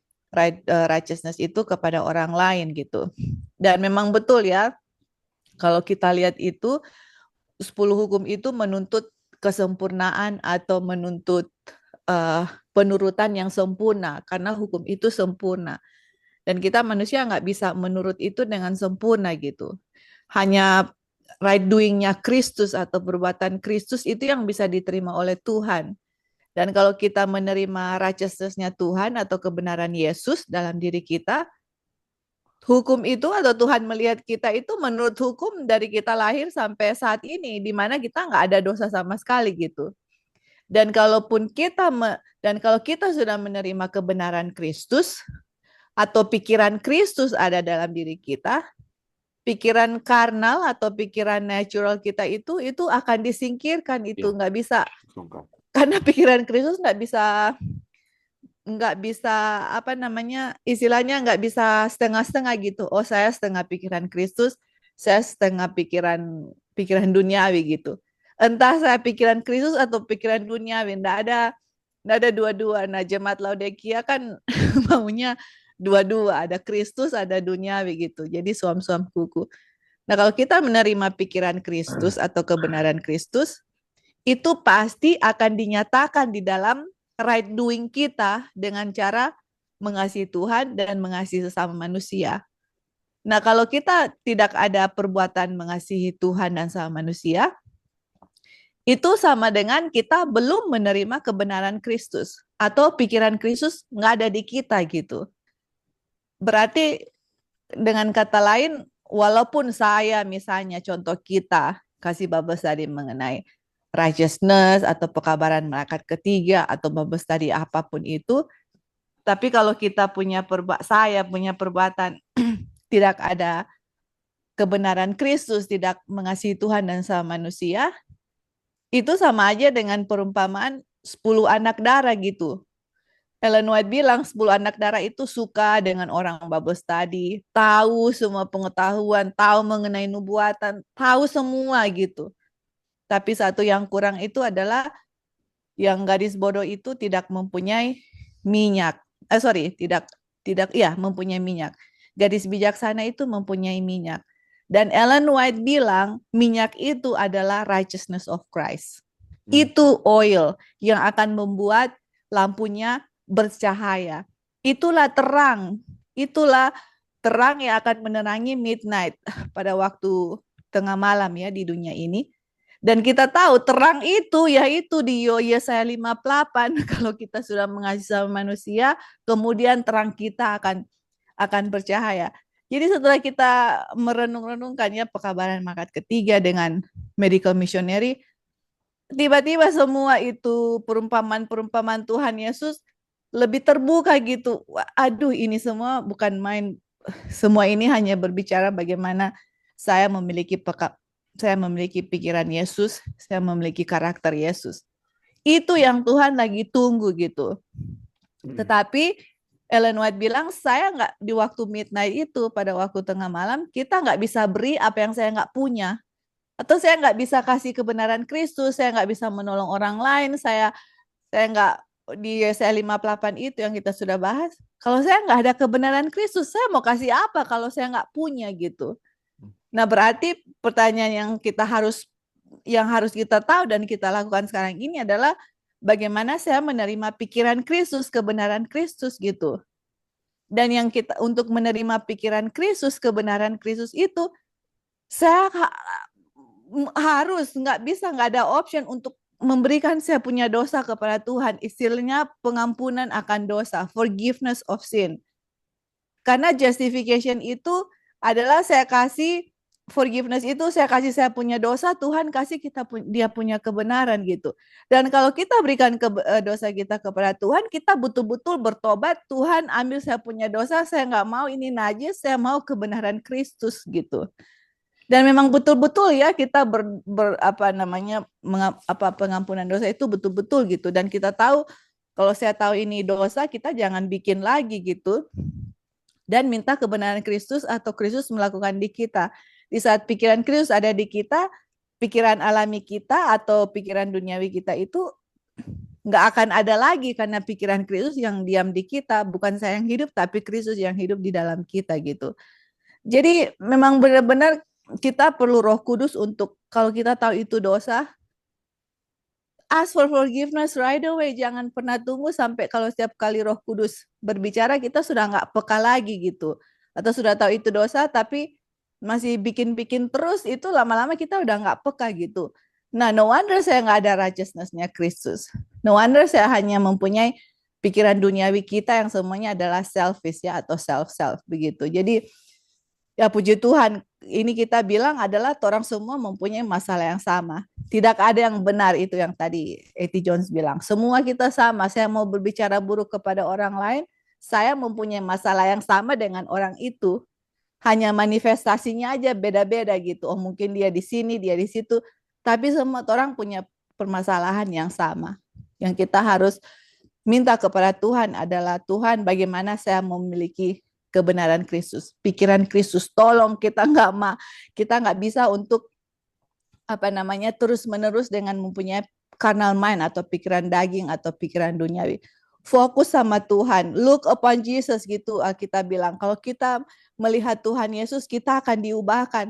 B: righteousness itu kepada orang lain gitu. Dan memang betul ya, kalau kita lihat itu 10 hukum itu menuntut kesempurnaan atau menuntut penurutan yang sempurna karena hukum itu sempurna dan kita manusia nggak bisa menurut itu dengan sempurna gitu. Hanya right doingnya Kristus atau perbuatan Kristus itu yang bisa diterima oleh Tuhan. Dan kalau kita menerima righteousness-nya Tuhan atau kebenaran Yesus dalam diri kita, hukum itu atau Tuhan melihat kita itu menurut hukum dari kita lahir sampai saat ini, di mana kita nggak ada dosa sama sekali gitu. Dan kalau kita sudah menerima kebenaran Kristus atau pikiran Kristus ada dalam diri kita, pikiran karnal atau pikiran natural kita itu akan disingkirkan, itu
A: Ya,
B: nggak bisa,
A: sungkan.
B: karena pikiran Kristus nggak bisa apa namanya, istilahnya nggak bisa setengah-setengah gitu. Oh, saya setengah pikiran Kristus, saya setengah pikiran duniawi gitu. Entah saya pikiran Kristus atau pikiran duniawi, nggak ada dua-dua. Nah, jemaat Laodikia kan maunya dua-dua, ada Kristus, ada duniawi gitu. Jadi suam-suam kuku. Nah, kalau kita menerima pikiran Kristus atau kebenaran Kristus, itu pasti akan dinyatakan di dalam right doing kita dengan cara mengasihi Tuhan dan mengasihi sesama manusia. Nah, kalau kita tidak ada perbuatan mengasihi Tuhan dan sama manusia, itu sama dengan kita belum menerima kebenaran Kristus atau pikiran Kristus nggak ada di kita gitu. Berarti dengan kata lain, walaupun saya misalnya contoh kita kasih babas tadi mengenai righteousness atau pekabaran malaikat ketiga atau babas tadi apapun itu, tapi kalau saya punya perbuatan tidak ada kebenaran Kristus, tidak mengasihi Tuhan dan sama manusia, itu sama aja dengan perumpamaan 10 anak darah gitu. Ellen White bilang 10 anak darah itu suka dengan orang babos tadi, tahu semua pengetahuan, tahu mengenai nubuatan, tahu semua gitu. Tapi satu yang kurang itu adalah yang gadis bodoh itu tidak mempunyai minyak. Sorry, tidak tidak ya mempunyai minyak. Gadis bijaksana itu mempunyai minyak. Dan Ellen White bilang minyak itu adalah righteousness of Christ.
A: Hmm.
B: Itu oil yang akan membuat lampunya bercahaya. Itulah terang yang akan menerangi midnight pada waktu tengah malam ya di dunia ini. Dan kita tahu terang itu yaitu di Yesaya 58 kalau kita sudah mengasihi sama manusia, kemudian terang kita akan bercahaya. Jadi setelah kita merenung-renungkan ya pekabaran malaikat ketiga dengan medical missionary, tiba-tiba semua itu perumpamaan-perumpamaan Tuhan Yesus lebih terbuka gitu. Aduh, ini semua bukan main. Semua ini hanya berbicara bagaimana saya memiliki pikiran Yesus, saya memiliki karakter Yesus. Itu yang Tuhan lagi tunggu gitu. Tetapi Ellen White bilang, saya nggak di waktu midnight itu, pada waktu tengah malam, kita nggak bisa beri apa yang saya nggak punya. Atau saya nggak bisa kasih kebenaran Kristus, saya nggak bisa menolong orang lain, saya nggak di Yesaya 58 itu yang kita sudah bahas. Kalau saya nggak ada kebenaran Kristus, saya mau kasih apa kalau saya nggak punya gitu. Nah, berarti pertanyaan yang harus kita tahu dan kita lakukan sekarang ini adalah bagaimana saya menerima pikiran Kristus, kebenaran Kristus gitu. Dan yang kita untuk menerima pikiran Kristus, kebenaran Kristus itu saya harus nggak ada option untuk memberikan saya punya dosa kepada Tuhan. Istilahnya pengampunan akan dosa, forgiveness of sin. Karena justification itu adalah saya kasih forgiveness itu saya kasih saya punya dosa, Tuhan kasih dia punya kebenaran gitu. Dan kalau kita berikan dosa kita kepada Tuhan, kita betul-betul bertobat, Tuhan ambil saya punya dosa, saya nggak mau ini najis, saya mau kebenaran Kristus gitu. Dan memang betul-betul ya kita pengampunan dosa itu betul-betul gitu. Dan kita tahu kalau saya tahu ini dosa, kita jangan bikin lagi gitu. Dan minta kebenaran Kristus atau Kristus melakukan di kita. Di saat pikiran Kristus ada di kita, pikiran alami kita atau pikiran duniawi kita itu nggak akan ada lagi karena pikiran Kristus yang diam di kita. Bukan saya yang hidup, tapi Kristus yang hidup di dalam kita gitu. Jadi memang benar-benar kita perlu Roh Kudus untuk kalau kita tahu itu dosa, ask for forgiveness right away. Jangan pernah tunggu sampai kalau setiap kali Roh Kudus berbicara kita sudah nggak peka lagi gitu. Atau sudah tahu itu dosa tapi masih bikin-bikin terus, itu lama-lama kita udah nggak peka gitu. Nah, no wonder saya nggak ada righteousness-nya Kristus. No wonder saya hanya mempunyai pikiran duniawi kita yang semuanya adalah selfish ya atau self-self begitu. Jadi Ya puji Tuhan, ini kita bilang adalah orang semua mempunyai masalah yang sama. Tidak ada yang benar itu yang tadi A.T. Jones bilang. Semua kita sama. Saya mau berbicara buruk kepada orang lain, saya mempunyai masalah yang sama dengan orang itu. Hanya manifestasinya aja beda-beda gitu. Oh mungkin dia di sini, dia di situ. Tapi semua orang punya permasalahan yang sama. Yang kita harus minta kepada Tuhan adalah Tuhan bagaimana saya memiliki kebenaran Kristus, pikiran Kristus. Tolong kita nggak bisa untuk apa namanya terus menerus dengan mempunyai carnal mind atau pikiran daging atau pikiran duniawi. Fokus sama Tuhan, look upon Jesus gitu kita bilang. Kalau kita melihat Tuhan Yesus, kita akan diubahkan.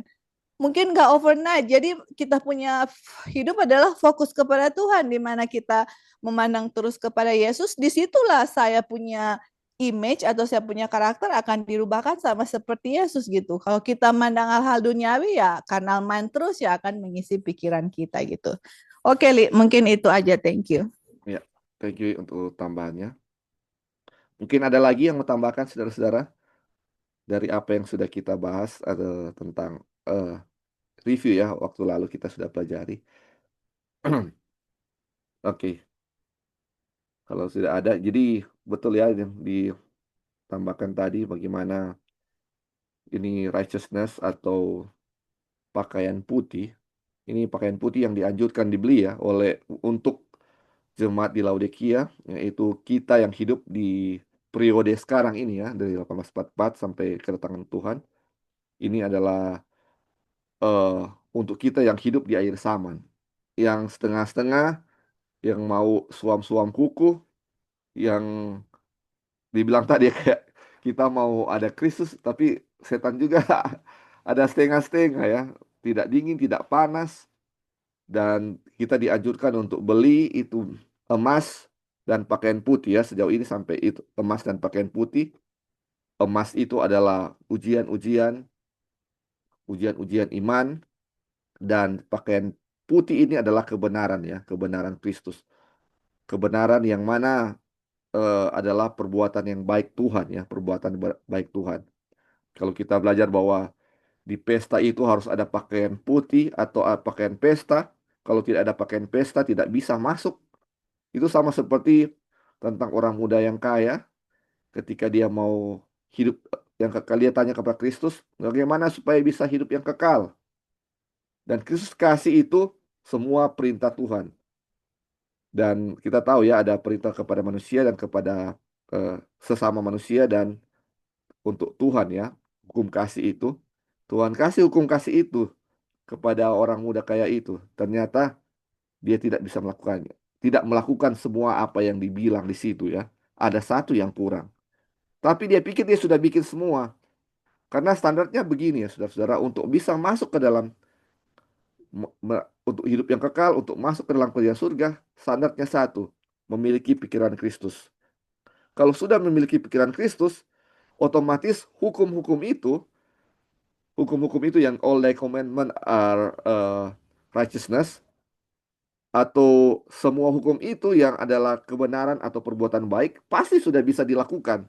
B: Mungkin nggak overnight. Jadi kita punya hidup adalah fokus kepada Tuhan, di mana kita memandang terus kepada Yesus. Disitulah saya punya image atau saya punya karakter akan dirubahkan sama seperti Yesus gitu. Kalau kita mandang hal-hal duniawi ya karnal mind terus ya akan mengisi pikiran kita gitu. Oke, Li, mungkin itu aja. Thank you.
A: Ya, thank you untuk tambahannya. Mungkin ada lagi yang mau tambahkan saudara-saudara dari apa yang sudah kita bahas atau tentang eh, review ya waktu lalu kita sudah pelajari. Oke, kalau sudah ada, jadi betul ya yang ditambahkan tadi bagaimana ini righteousness atau pakaian putih. Ini pakaian putih yang dianjurkan dibeli ya oleh untuk jemaat di Laodikia, yaitu kita yang hidup di periode sekarang ini ya dari 1844 sampai kedatangan Tuhan. Ini adalah eh, untuk kita yang hidup di akhir zaman, yang setengah-setengah, yang mau suam-suam kuku, yang dibilang tadi kayak kita mau ada Kristus, tapi setan juga ada setengah-setengah ya, tidak dingin, tidak panas, dan kita dianjurkan untuk beli itu emas dan pakaian putih ya sejauh ini sampai itu emas dan pakaian putih. Emas itu adalah ujian-ujian iman dan pakaian putih ini adalah kebenaran ya, kebenaran Kristus. Kebenaran yang mana adalah perbuatan yang baik Tuhan ya, perbuatan baik Tuhan. Kalau kita belajar bahwa di pesta itu harus ada pakaian putih atau pakaian pesta, kalau tidak ada pakaian pesta tidak bisa masuk. Itu sama seperti tentang orang muda yang kaya ketika dia mau hidup yang kekal, dia tanya kepada Kristus, bagaimana supaya bisa hidup yang kekal? Dan Kristus kasih itu semua perintah Tuhan. Dan kita tahu ya ada perintah kepada manusia dan kepada eh, sesama manusia dan untuk Tuhan ya, hukum kasih itu. Tuhan kasih hukum kasih itu kepada orang muda kaya itu. Ternyata dia tidak bisa melakukannya. Tidak melakukan semua apa yang dibilang di situ ya. Ada satu yang kurang. Tapi dia pikir dia sudah bikin semua. Karena standarnya begini ya saudara-saudara. Untuk bisa masuk ke dalam, untuk hidup yang kekal, untuk masuk ke dalam kerajaan surga, standarnya satu. Memiliki pikiran Kristus. Kalau sudah memiliki pikiran Kristus, otomatis hukum-hukum itu yang all thy commandment are righteousness, atau semua hukum itu yang adalah kebenaran atau perbuatan baik, pasti sudah bisa dilakukan.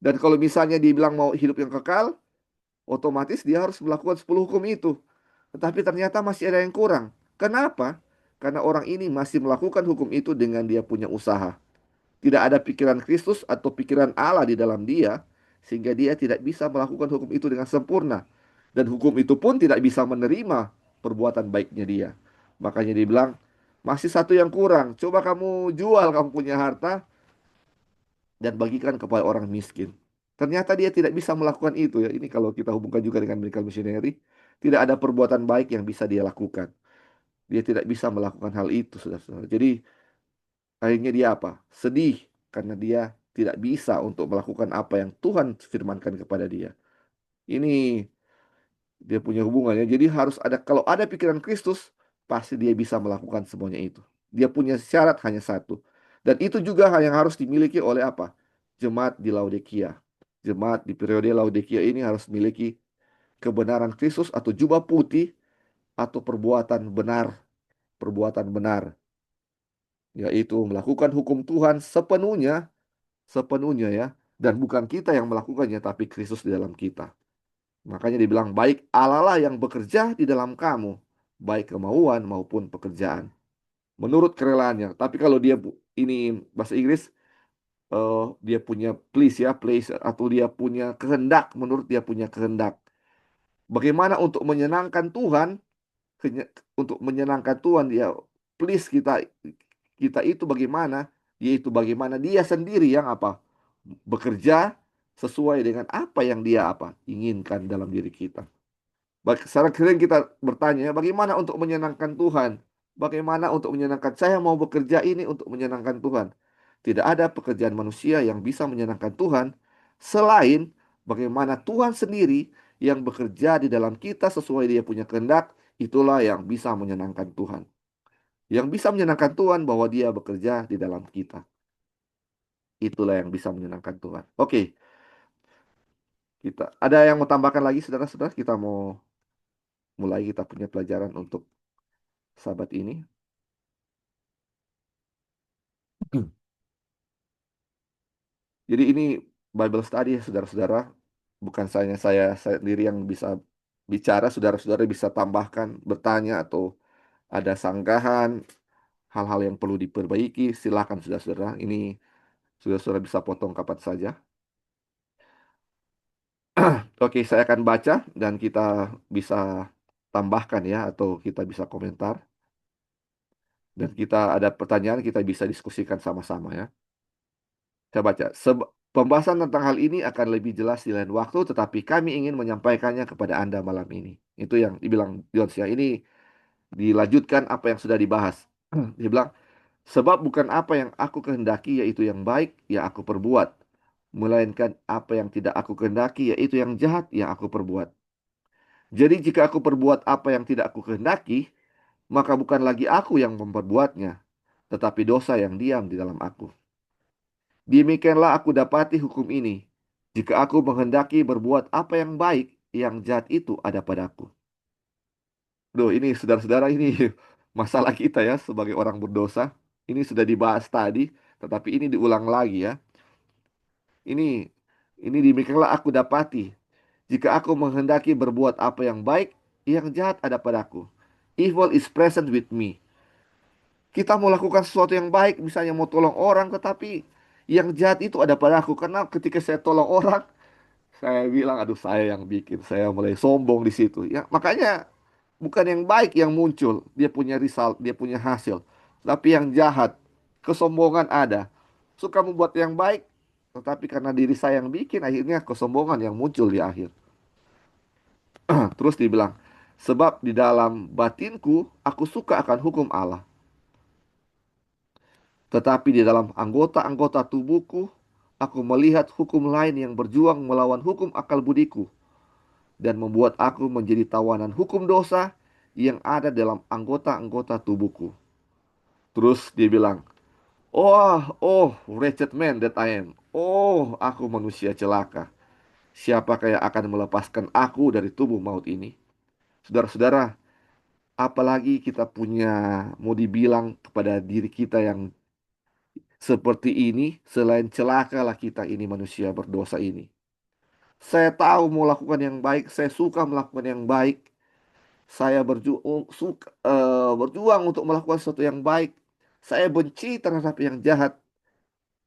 A: Dan kalau misalnya dibilang mau hidup yang kekal, otomatis dia harus melakukan 10 hukum itu. Tetapi ternyata masih ada yang kurang. Kenapa? Karena orang ini masih melakukan hukum itu dengan dia punya usaha. Tidak ada pikiran Kristus atau pikiran Allah di dalam dia, sehingga dia tidak bisa melakukan hukum itu dengan sempurna. Dan hukum itu pun tidak bisa menerima perbuatan baiknya dia. Makanya dibilang, masih satu yang kurang. Coba kamu jual kamu punya harta dan bagikan kepada orang miskin. Ternyata dia tidak bisa melakukan itu ya. Ini kalau kita hubungkan juga dengan medical missionary, tidak ada perbuatan baik yang bisa dia lakukan. Dia tidak bisa melakukan hal itu, saudara-saudara. Jadi akhirnya dia apa? Sedih karena dia tidak bisa untuk melakukan apa yang Tuhan firmankan kepada dia. Ini dia punya hubungannya. Jadi harus ada, kalau ada pikiran Kristus, pasti dia bisa melakukan semuanya itu. Dia punya syarat hanya satu. Dan itu juga hal yang harus dimiliki oleh apa? Jemaat di Laodikia. Jemaat di periode Laodikia ini harus memiliki kebenaran Kristus atau jubah putih atau perbuatan benar, yaitu melakukan hukum Tuhan sepenuhnya ya, dan bukan kita yang melakukannya, tapi Kristus di dalam kita. Makanya dibilang baik Allah lah yang bekerja di dalam kamu, baik kemauan maupun pekerjaan, menurut kerelaannya. Tapi kalau dia ini bahasa Inggris, dia punya please ya, please atau dia punya kehendak, menurut dia punya kehendak. Bagaimana untuk menyenangkan Tuhan? Untuk menyenangkan Tuhan ya, please kita kita itu bagaimana? Yaitu bagaimana dia sendiri yang apa? Bekerja sesuai dengan apa yang dia apa? Inginkan dalam diri kita. Sekarang sering kita bertanya, bagaimana untuk menyenangkan Tuhan? Bagaimana untuk menyenangkan saya mau bekerja ini untuk menyenangkan Tuhan? Tidak ada pekerjaan manusia yang bisa menyenangkan Tuhan selain bagaimana Tuhan sendiri yang bekerja di dalam kita sesuai dia punya kehendak, itulah yang bisa menyenangkan Tuhan. Yang bisa menyenangkan Tuhan bahwa dia bekerja di dalam kita. Itulah yang bisa menyenangkan Tuhan. Oke, kita ada yang mau tambahkan lagi saudara-saudara? Kita mau mulai kita punya pelajaran untuk sahabat ini. Jadi ini Bible study ya saudara-saudara. Bukan saya sendiri yang bisa bicara, saudara-saudara bisa tambahkan, bertanya atau ada sanggahan, hal-hal yang perlu diperbaiki, silakan saudara-saudara. Ini saudara-saudara bisa potong kapan saja. Oke, saya akan baca dan kita bisa tambahkan ya atau kita bisa komentar dan kita ada pertanyaan kita bisa diskusikan sama-sama ya. Saya baca. Pembahasan tentang hal ini akan lebih jelas di lain waktu, tetapi kami ingin menyampaikannya kepada Anda malam ini. Itu yang dibilang Jones ya. Ini dilanjutkan apa yang sudah dibahas. Dia bilang, sebab bukan apa yang aku kehendaki yaitu yang baik yang aku perbuat, melainkan apa yang tidak aku kehendaki yaitu yang jahat yang aku perbuat. Jadi jika aku perbuat apa yang tidak aku kehendaki, maka bukan lagi aku yang memperbuatnya, tetapi dosa yang diam di dalam aku. Demikianlah aku dapati hukum ini. Jika aku menghendaki berbuat apa yang baik, yang jahat itu ada padaku. Duh, ini saudara-saudara ini masalah kita ya sebagai orang berdosa. Ini sudah dibahas tadi, tetapi ini diulang lagi ya. Ini demikianlah aku dapati. Jika aku menghendaki berbuat apa yang baik, yang jahat ada padaku. Evil is present with me. Kita mau lakukan sesuatu yang baik, misalnya mau tolong orang, tetapi yang jahat itu ada padaku. Karena ketika saya tolong orang, saya bilang, aduh saya yang bikin, saya mulai sombong di situ. Ya, makanya bukan yang baik yang muncul, dia punya result, dia punya hasil. Tapi yang jahat, kesombongan ada. Suka membuat yang baik, tetapi karena diri saya yang bikin, akhirnya kesombongan yang muncul di akhir. Terus dibilang, sebab di dalam batinku, aku suka akan hukum Allah. Tetapi di dalam anggota-anggota tubuhku, aku melihat hukum lain yang berjuang melawan hukum akal budiku dan membuat aku menjadi tawanan hukum dosa yang ada dalam anggota-anggota tubuhku. Terus dia bilang, oh, oh, wretched man that I am. Oh, aku manusia celaka. Siapakah yang akan melepaskan aku dari tubuh maut ini? Saudara-saudara, apalagi kita punya, mau dibilang kepada diri kita yang seperti ini, selain celakalah kita ini manusia berdosa ini. Saya tahu mau lakukan yang baik, saya suka melakukan yang baik, saya berjuang untuk melakukan sesuatu yang baik. Saya benci terhadap yang jahat,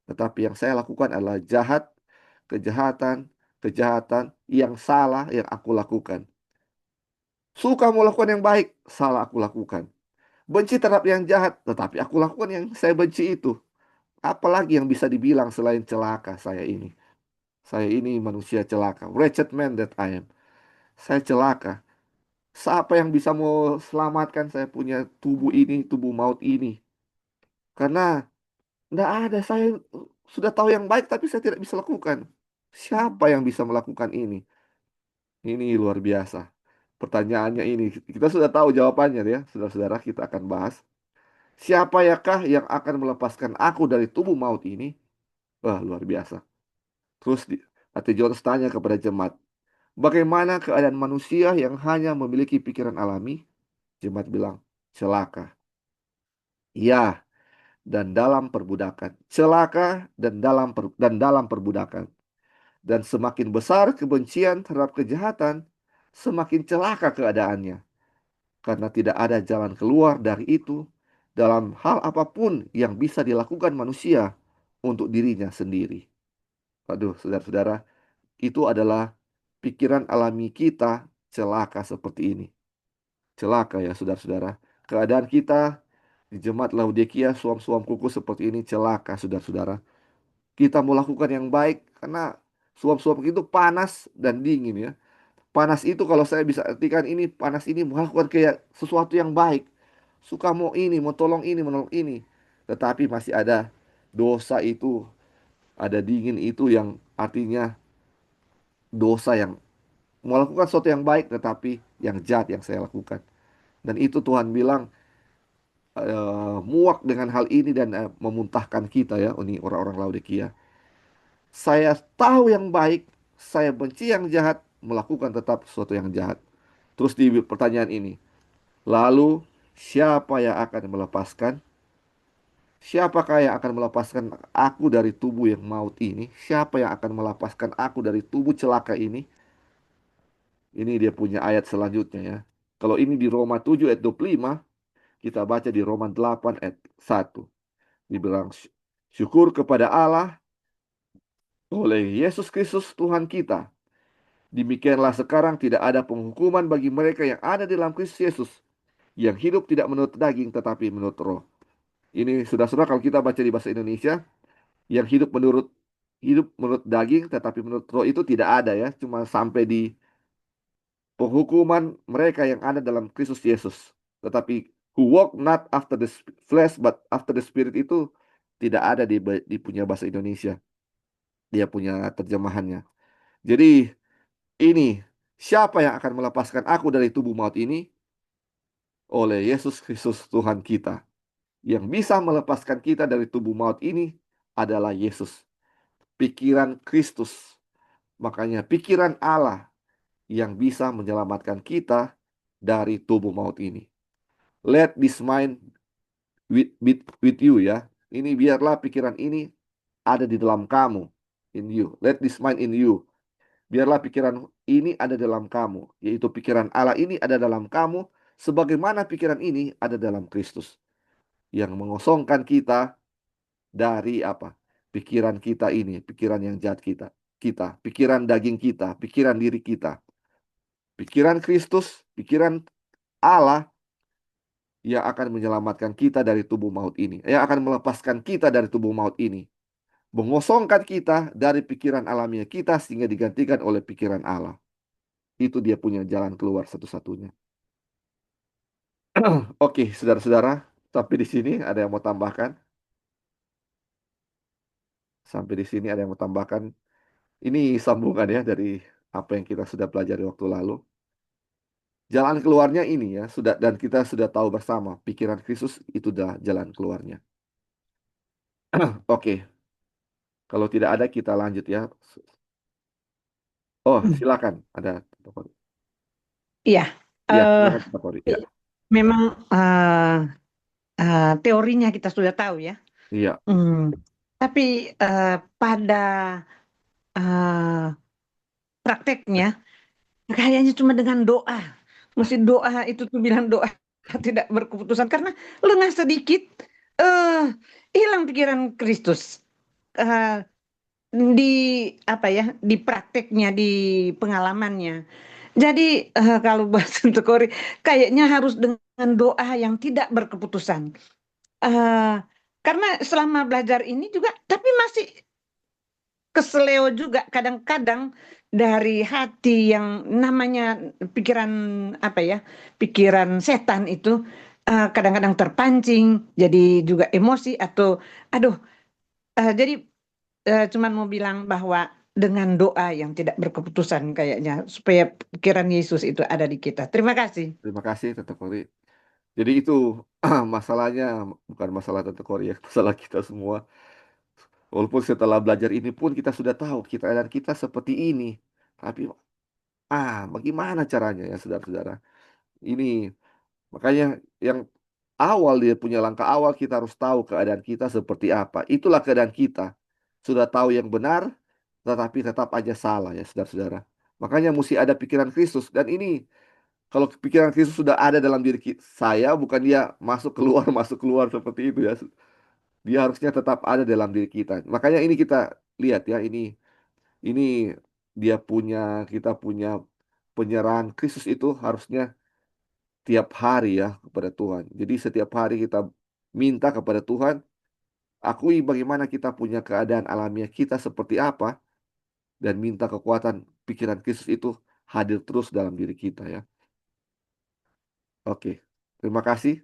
A: tetapi yang saya lakukan adalah jahat, kejahatan, kejahatan yang salah yang aku lakukan. Suka melakukan yang baik, salah aku lakukan. Benci terhadap yang jahat, tetapi aku lakukan yang saya benci itu. Apalagi yang bisa dibilang selain celaka saya ini? Saya ini manusia celaka. Wretched man that I am. Saya celaka. Siapa yang bisa mau selamatkan saya punya tubuh ini, tubuh maut ini? Karena tidak ada. Saya sudah tahu yang baik, tapi saya tidak bisa lakukan. Siapa yang bisa melakukan ini? Ini luar biasa. Pertanyaannya ini, kita sudah tahu jawabannya ya, saudara-saudara. Kita akan bahas. Siapa yakah yang akan melepaskan aku dari tubuh maut ini? Wah, luar biasa. Terus Hati Jones tanya kepada jemaat, bagaimana keadaan manusia yang hanya memiliki pikiran alami? Jemaat bilang, celaka. Ya, dan dalam perbudakan. Celaka dan dalam perbudakan. Dan semakin besar kebencian terhadap kejahatan, semakin celaka keadaannya. Karena tidak ada jalan keluar dari itu dalam hal apapun yang bisa dilakukan manusia untuk dirinya sendiri. Aduh, saudara-saudara, itu adalah pikiran alami kita celaka seperti ini. Celaka ya, saudara-saudara. Keadaan kita di jemaat Laodikia, suam-suam kuku seperti ini celaka, saudara-saudara. Kita mau lakukan yang baik karena suam-suam itu panas dan dingin ya. Panas itu kalau saya bisa artikan ini, panas ini melakukan kayak sesuatu yang baik. Suka mau ini, mau tolong ini, menolong ini. Tetapi masih ada dosa itu, ada dingin itu yang artinya dosa yang melakukan sesuatu yang baik tetapi yang jahat yang saya lakukan. Dan itu Tuhan bilang muak dengan hal ini dan memuntahkan kita ya, ini orang-orang Laodikia. Saya tahu yang baik, saya benci yang jahat, melakukan tetap sesuatu yang jahat. Terus di pertanyaan ini, lalu siapa yang akan melepaskan? Siapakah yang akan melepaskan aku dari tubuh yang maut ini? Siapa yang akan melepaskan aku dari tubuh celaka ini? Ini dia punya ayat selanjutnya ya. Kalau ini di Roma 7 ayat 25, kita baca di Roma 8 ayat 1. Dibilang syukur kepada Allah oleh Yesus Kristus Tuhan kita. Demikianlah sekarang tidak ada penghukuman bagi mereka yang ada di dalam Kristus Yesus, yang hidup tidak menurut daging tetapi menurut roh. Ini sudah-sudah kalau kita baca di bahasa Indonesia, yang hidup menurut daging tetapi menurut roh itu tidak ada ya, cuma sampai di penghukuman mereka yang ada dalam Kristus Yesus. Tetapi who walk not after the flesh but after the spirit itu tidak ada di punya bahasa Indonesia. Dia punya terjemahannya. Jadi ini siapa yang akan melepaskan aku dari tubuh maut ini? Oleh Yesus Kristus Tuhan kita. Yang bisa melepaskan kita dari tubuh maut ini adalah Yesus. Pikiran Kristus. Makanya pikiran Allah yang bisa menyelamatkan kita dari tubuh maut ini. Let this mind with you ya. Ini biarlah pikiran ini ada di dalam kamu. In you. Let this mind in you. Biarlah pikiran ini ada dalam kamu. Yaitu pikiran Allah ini ada dalam kamu. Sebagaimana pikiran ini ada dalam Kristus. Yang mengosongkan kita dari apa? Pikiran kita ini. Pikiran yang jahat kita. Pikiran daging kita. Pikiran diri kita. Pikiran Kristus. Pikiran Allah yang akan menyelamatkan kita dari tubuh maut ini. Yang akan melepaskan kita dari tubuh maut ini. Mengosongkan kita dari pikiran alamiah kita sehingga digantikan oleh pikiran Allah. Itu dia punya jalan keluar satu-satunya. Oke, saudara-saudara, sampai di sini ada yang mau tambahkan? Sampai di sini ada yang mau tambahkan? Ini sambungan ya dari apa yang kita sudah pelajari waktu lalu. Jalan keluarnya ini ya, sudah dan kita sudah tahu bersama, pikiran Kristus itu dah jalan keluarnya. Oke, kalau tidak ada kita lanjut ya. Oh,
C: Hmm.
A: silakan. Ada.
C: Iya,
A: Ya,
C: eh,
A: silakan Pak Kori. Ya,
C: memang teorinya kita sudah tahu ya.
A: iya,
C: Hmm, Tapi eh, pada eh, prakteknya kayaknya cuma dengan doa. Mesti doa itu tuh bilang doa tidak berkeputusan karena lengah sedikit eh hilang pikiran Kristus. Eh, di apa ya, di prakteknya, di pengalamannya. Jadi kalau bahasa untuk Kori kayaknya harus dengan doa yang tidak berkeputusan. Eh, karena selama belajar ini juga tapi masih keseleo juga kadang-kadang dari hati yang namanya pikiran apa ya, pikiran setan itu kadang-kadang terpancing jadi juga emosi atau aduh, jadi cuman mau bilang bahwa dengan doa yang tidak berkeputusan kayaknya supaya pikiran Yesus itu ada di kita. Terima kasih.
A: terima kasih Tante Kori. Jadi itu masalahnya bukan masalah Tante Kori ya, masalah kita semua. Walaupun setelah belajar ini pun kita sudah tahu kita dan kita seperti ini. Tapi bagaimana caranya ya saudara-saudara? Ini makanya yang awal dia punya langkah awal kita harus tahu keadaan kita seperti apa. Itulah keadaan kita. Sudah tahu yang benar, tetapi tetap aja salah ya saudara-saudara. Makanya mesti ada pikiran Kristus. Dan ini kalau pikiran Kristus sudah ada dalam diri saya, bukan dia masuk keluar masuk keluar seperti itu ya. Dia harusnya tetap ada dalam diri kita. Makanya ini kita lihat ya, ini kita punya penyerahan Kristus itu harusnya tiap hari ya kepada Tuhan. Jadi setiap hari kita minta kepada Tuhan, akui bagaimana kita punya keadaan alamiah kita seperti apa, dan minta kekuatan pikiran Kristus itu hadir terus dalam diri kita ya. Oke, terima kasih.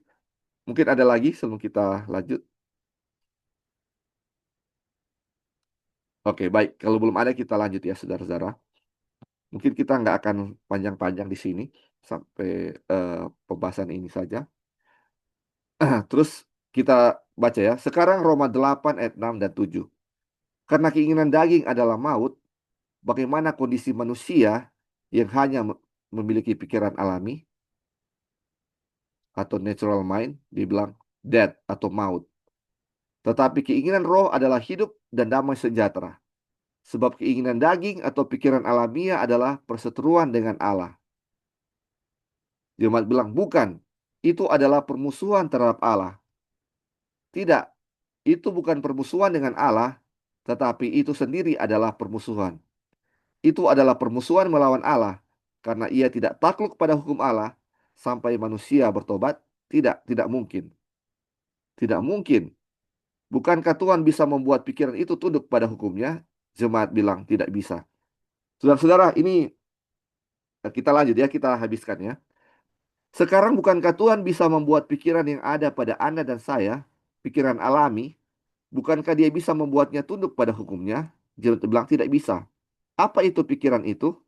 A: Mungkin ada lagi sebelum kita lanjut. Oke, baik. Kalau belum ada kita lanjut ya, saudara-saudara. Mungkin kita nggak akan panjang-panjang di sini sampai pembahasan ini saja. Terus kita baca ya. Sekarang Roma 8 ayat 6 dan 7. Karena keinginan daging adalah maut, bagaimana kondisi manusia yang hanya memiliki pikiran alami atau natural mind, dibilang death atau maut. Tetapi keinginan roh adalah hidup dan damai sejahtera. Sebab keinginan daging atau pikiran alamiah adalah perseteruan dengan Allah. Jemaat bilang, bukan. Itu adalah permusuhan terhadap Allah. Tidak, itu bukan permusuhan dengan Allah, tetapi itu sendiri adalah permusuhan. Itu adalah permusuhan melawan Allah, karena ia tidak takluk pada hukum Allah sampai manusia bertobat. Tidak, tidak mungkin. Tidak mungkin. Bukankah Tuhan bisa membuat pikiran itu tunduk pada hukumnya? Jemaat bilang tidak bisa. Saudara-saudara, ini kita lanjut ya, kita habiskan ya. Sekarang bukankah Tuhan bisa membuat pikiran yang ada pada Anda dan saya, pikiran alami, bukankah dia bisa membuatnya tunduk pada hukumnya? Jemaat bilang tidak bisa. Apa itu pikiran itu?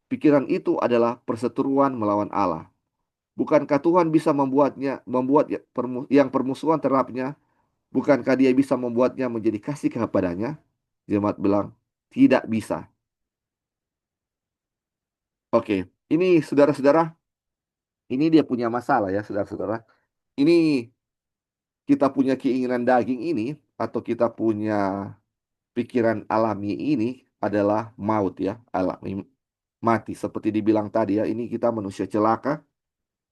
A: Pikiran itu adalah perseteruan melawan Allah. Bukankah Tuhan bisa yang permusuhan terhadapnya? Bukankah dia bisa membuatnya menjadi kasih kepadanya? Jemaat bilang tidak bisa. Oke, ini saudara-saudara, ini dia punya masalah ya saudara-saudara. Ini kita punya keinginan daging ini atau kita punya pikiran alami ini adalah maut ya, alami mati. Seperti dibilang tadi ya, ini kita manusia celaka,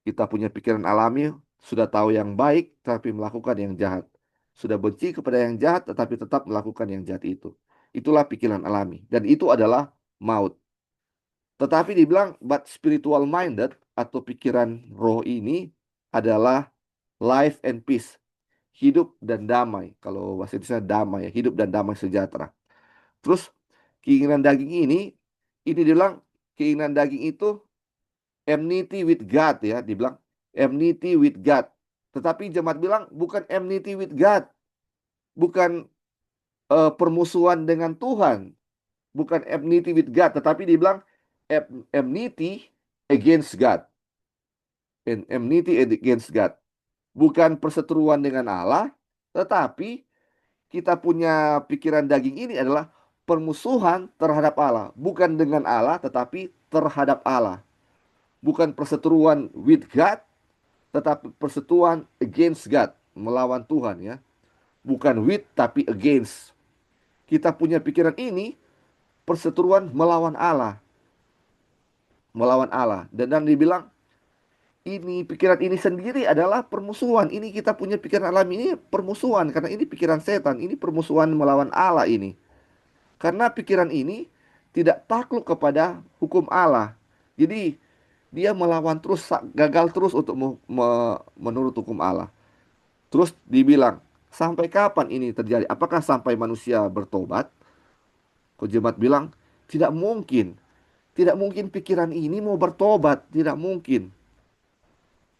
A: kita punya pikiran alami, sudah tahu yang baik tapi melakukan yang jahat. Sudah benci kepada yang jahat tetapi tetap melakukan yang jahat itu. Itulah pikiran alami dan itu adalah maut. Tetapi dibilang but spiritual minded atau pikiran roh ini adalah life and peace. Hidup dan damai. Kalau bahasa Indonesia damai ya, hidup dan damai sejahtera. Terus keinginan daging ini dibilang keinginan daging itu enmity with God ya, dibilang enmity with God. Tetapi jemaat bilang bukan enmity with God. Bukan permusuhan dengan Tuhan. Bukan enmity with God, tetapi dibilang enmity against God. Enmity against God. Bukan perseteruan dengan Allah, tetapi kita punya pikiran daging ini adalah permusuhan terhadap Allah. Bukan dengan Allah, tetapi terhadap Allah. Bukan perseteruan with God, tetapi perseteruan against God. Melawan Tuhan ya. Bukan with, tapi against. Kita punya pikiran ini, perseteruan melawan Allah. Melawan Allah. Dan dibilang, ini pikiran ini sendiri adalah permusuhan. Ini kita punya pikiran alami ini permusuhan. Karena ini pikiran setan. Ini permusuhan melawan Allah ini. Karena pikiran ini tidak takluk kepada hukum Allah. Jadi dia melawan terus, gagal terus untuk menurut hukum Allah. Terus dibilang, sampai kapan ini terjadi? Apakah sampai manusia bertobat? Jemaat bilang, tidak mungkin. Tidak mungkin pikiran ini mau bertobat. Tidak mungkin.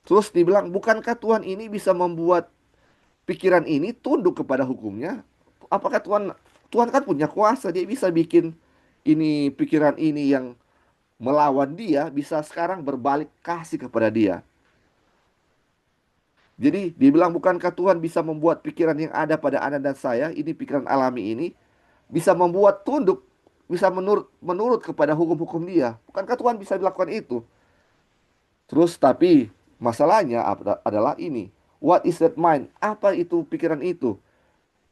A: Terus dibilang, bukankah Tuhan ini bisa membuat pikiran ini tunduk kepada hukumnya? Apakah Tuhan kan punya kuasa, dia bisa bikin ini pikiran ini yang melawan dia bisa sekarang berbalik kasih kepada dia. Jadi dibilang bukankah Tuhan bisa membuat pikiran yang ada pada Anda dan saya, ini pikiran alami ini bisa membuat tunduk, bisa menurut kepada hukum-hukum dia. Bukankah Tuhan bisa melakukan itu? Terus tapi masalahnya adalah ini. What is that mind? Apa itu pikiran itu?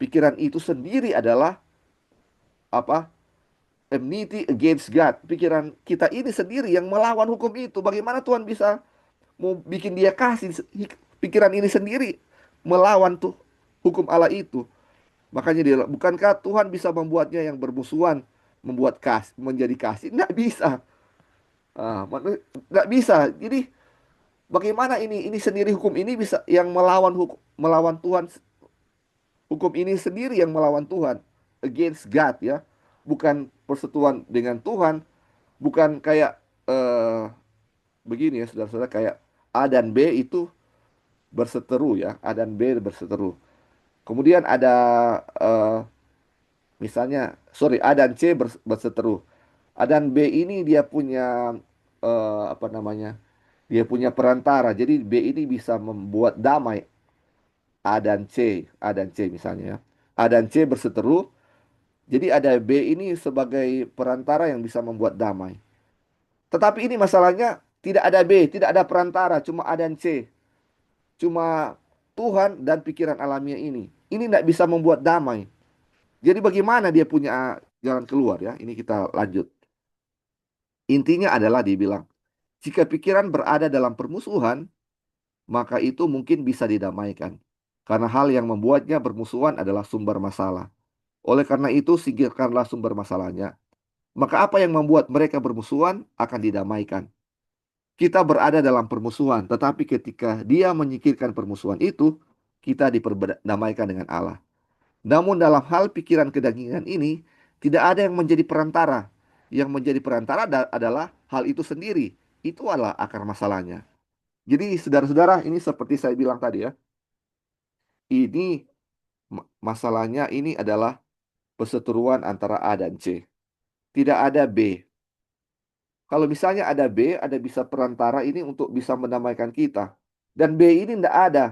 A: Pikiran itu sendiri adalah apa? enmity against God. Pikiran kita ini sendiri yang melawan hukum itu. Bagaimana Tuhan bisa mau bikin dia kasih pikiran ini sendiri melawan tuh hukum Allah itu? Makanya dia, bukankah Tuhan bisa membuatnya yang bermusuhan, membuat kasih menjadi kasih? Nggak bisa. Nggak bisa. Jadi bagaimana ini sendiri hukum ini bisa yang melawan Tuhan, hukum ini sendiri yang melawan Tuhan, against God ya, bukan persetujuan dengan Tuhan, bukan kayak begini ya saudara-saudara, kayak A dan B itu berseteru ya, A dan B berseteru. Kemudian ada eh, misalnya, sorry, A dan C berseteru. A dan B ini dia punya apa namanya? Dia punya perantara. Jadi B ini bisa membuat damai A dan C misalnya ya. A dan C berseteru. Jadi ada B ini sebagai perantara yang bisa membuat damai. Tetapi ini masalahnya tidak ada B, tidak ada perantara, cuma A dan C. Cuma Tuhan dan pikiran alamiah ini. Ini tidak bisa membuat damai. Jadi bagaimana dia punya jalan keluar ya? Ini kita lanjut. Intinya adalah dibilang, jika pikiran berada dalam permusuhan, maka itu mungkin bisa didamaikan. Karena hal yang membuatnya bermusuhan adalah sumber masalah. Oleh karena itu, singkirkanlah sumber masalahnya. Maka apa yang membuat mereka bermusuhan akan didamaikan. Kita berada dalam permusuhan, tetapi ketika dia menyingkirkan permusuhan itu, kita diperdamaikan dengan Allah. Namun dalam hal pikiran kedagingan ini, tidak ada yang menjadi perantara. Yang menjadi perantara adalah hal itu sendiri. Itu adalah akar masalahnya. Jadi saudara-saudara, ini seperti saya bilang tadi ya, ini masalahnya ini adalah perseteruan antara A dan C. Tidak ada B. Kalau misalnya ada B, ada bisa perantara ini untuk bisa mendamaikan kita. Dan B ini tidak ada.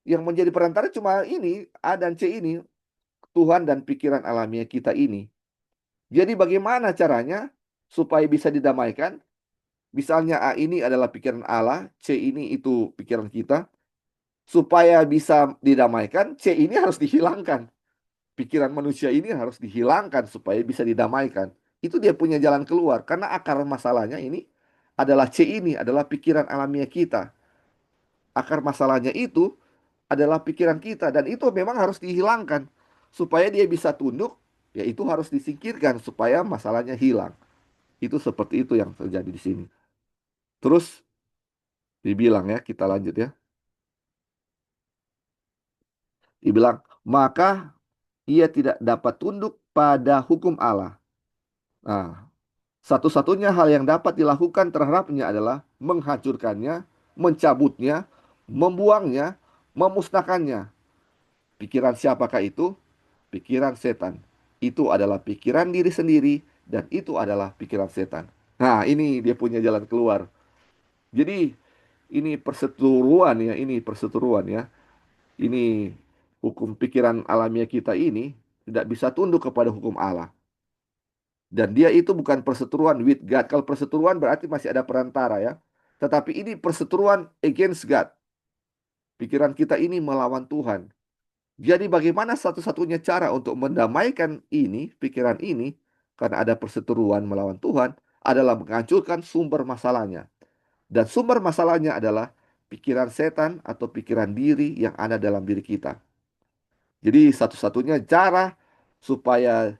A: Yang menjadi perantara cuma ini, A dan C ini, Tuhan dan pikiran alamiah kita ini. Jadi bagaimana caranya supaya bisa didamaikan? Misalnya A ini adalah pikiran Allah, C ini itu pikiran kita. Supaya bisa didamaikan, C ini harus dihilangkan. Pikiran manusia ini harus dihilangkan supaya bisa didamaikan. Itu dia punya jalan keluar. Karena akar masalahnya ini adalah C ini, adalah pikiran alamiah kita. Akar masalahnya itu adalah pikiran kita. Dan itu memang harus dihilangkan. Supaya dia bisa tunduk, ya itu harus disingkirkan supaya masalahnya hilang. Itu seperti itu yang terjadi di sini. Terus dibilang ya, kita lanjut ya. Dibilang, maka ia tidak dapat tunduk pada hukum Allah. Nah, satu-satunya hal yang dapat dilakukan terhadapnya adalah menghancurkannya, mencabutnya, membuangnya, memusnahkannya. Pikiran siapakah itu? Pikiran setan. Itu adalah pikiran diri sendiri dan itu adalah pikiran setan. Nah, ini dia punya jalan keluar. Jadi, ini perseteruan ya, ini perseteruan ya. Ini hukum pikiran alamiah kita ini tidak bisa tunduk kepada hukum Allah. Dan dia itu bukan perseteruan with God. Kalau perseteruan berarti masih ada perantara ya. Tetapi ini perseteruan against God. Pikiran kita ini melawan Tuhan. Jadi bagaimana satu-satunya cara untuk mendamaikan ini, pikiran ini, karena ada perseteruan melawan Tuhan, adalah menghancurkan sumber masalahnya. Dan sumber masalahnya adalah pikiran setan atau pikiran diri yang ada dalam diri kita. Jadi satu-satunya cara supaya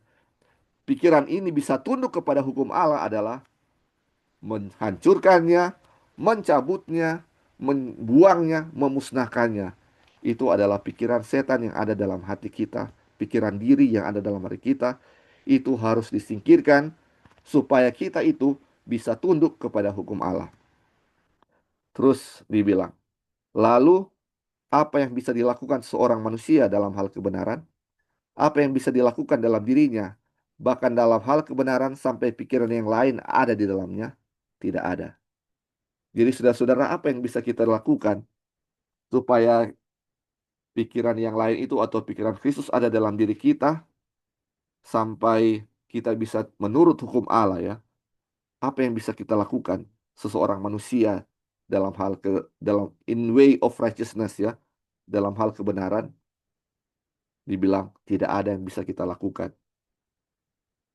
A: pikiran ini bisa tunduk kepada hukum Allah adalah menghancurkannya, mencabutnya, membuangnya, memusnahkannya. Itu adalah pikiran setan yang ada dalam hati kita, pikiran diri yang ada dalam hati kita. Itu harus disingkirkan supaya kita itu bisa tunduk kepada hukum Allah. Terus dibilang, lalu apa yang bisa dilakukan seorang manusia dalam hal kebenaran? Apa yang bisa dilakukan dalam dirinya? Bahkan dalam hal kebenaran sampai pikiran yang lain ada di dalamnya? Tidak ada. Jadi saudara-saudara, apa yang bisa kita lakukan supaya pikiran yang lain itu atau pikiran Kristus ada dalam diri kita sampai kita bisa menurut hukum Allah ya. Apa yang bisa kita lakukan seseorang manusia dalam hal dalam in way of righteousness ya, dalam hal kebenaran, dibilang tidak ada yang bisa kita lakukan.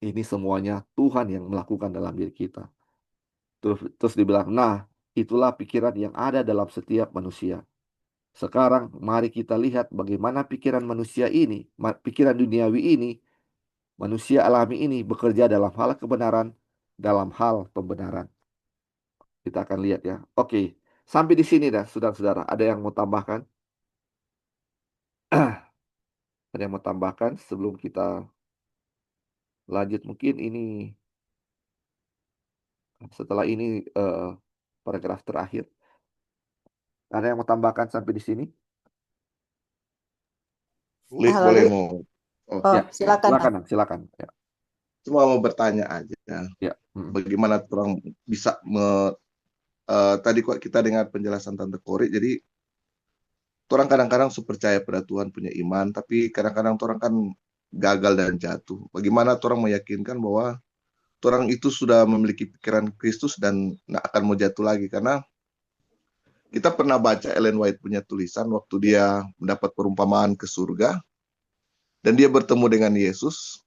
A: Ini semuanya Tuhan yang melakukan dalam diri kita. Terus dibilang, nah, itulah pikiran yang ada dalam setiap manusia. Sekarang mari kita lihat bagaimana pikiran manusia ini, pikiran duniawi ini, manusia alami ini bekerja dalam hal kebenaran, dalam hal pembenaran. Kita akan lihat ya. Oke, sampai di sini dah, saudara-saudara. Ada yang mau tambahkan? Ada yang mau tambahkan sebelum kita lanjut? Mungkin ini setelah ini paragraf terakhir. Ada yang mau tambahkan sampai di sini?
D: Boleh,
B: Halo,
D: boleh
B: Lik.
D: mau. Oh,
B: Oh,
A: Ya,
B: silakan.
A: silakan, silakan. Ya,
D: cuma mau bertanya aja.
A: ya.
D: Bagaimana orang bisa tadi kok kita dengar penjelasan Tante Kori, jadi orang kadang-kadang percaya pada Tuhan, punya iman, tapi kadang-kadang orang kan gagal dan jatuh. Bagaimana orang meyakinkan bahwa orang itu sudah memiliki pikiran Kristus dan nggak akan mau jatuh lagi? Karena kita pernah baca Ellen White punya tulisan waktu dia mendapat perumpamaan ke surga dan dia bertemu dengan Yesus.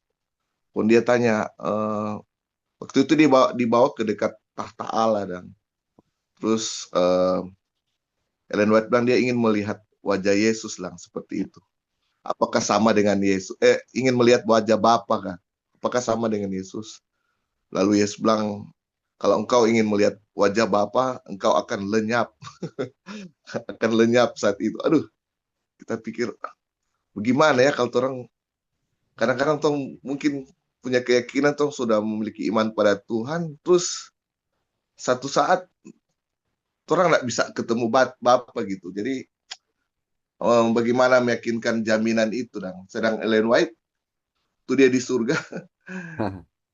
D: Pun dia tanya, waktu itu dibawa ke dekat tahta Allah dan terus Ellen White bilang dia ingin melihat wajah Yesus lah seperti itu. Apakah sama dengan Yesus? Ingin melihat wajah Bapa kan? Apakah sama dengan Yesus? Lalu Yesus bilang, kalau engkau ingin melihat wajah Bapa, engkau akan lenyap. Akan lenyap saat itu. Aduh, kita pikir, bagaimana ya kalau orang kadang-kadang mungkin punya keyakinan sudah memiliki iman pada Tuhan, terus satu saat orang nggak bisa ketemu Bapa gitu. Jadi bagaimana meyakinkan jaminan itu dong. Sedang Ellen White itu dia di surga.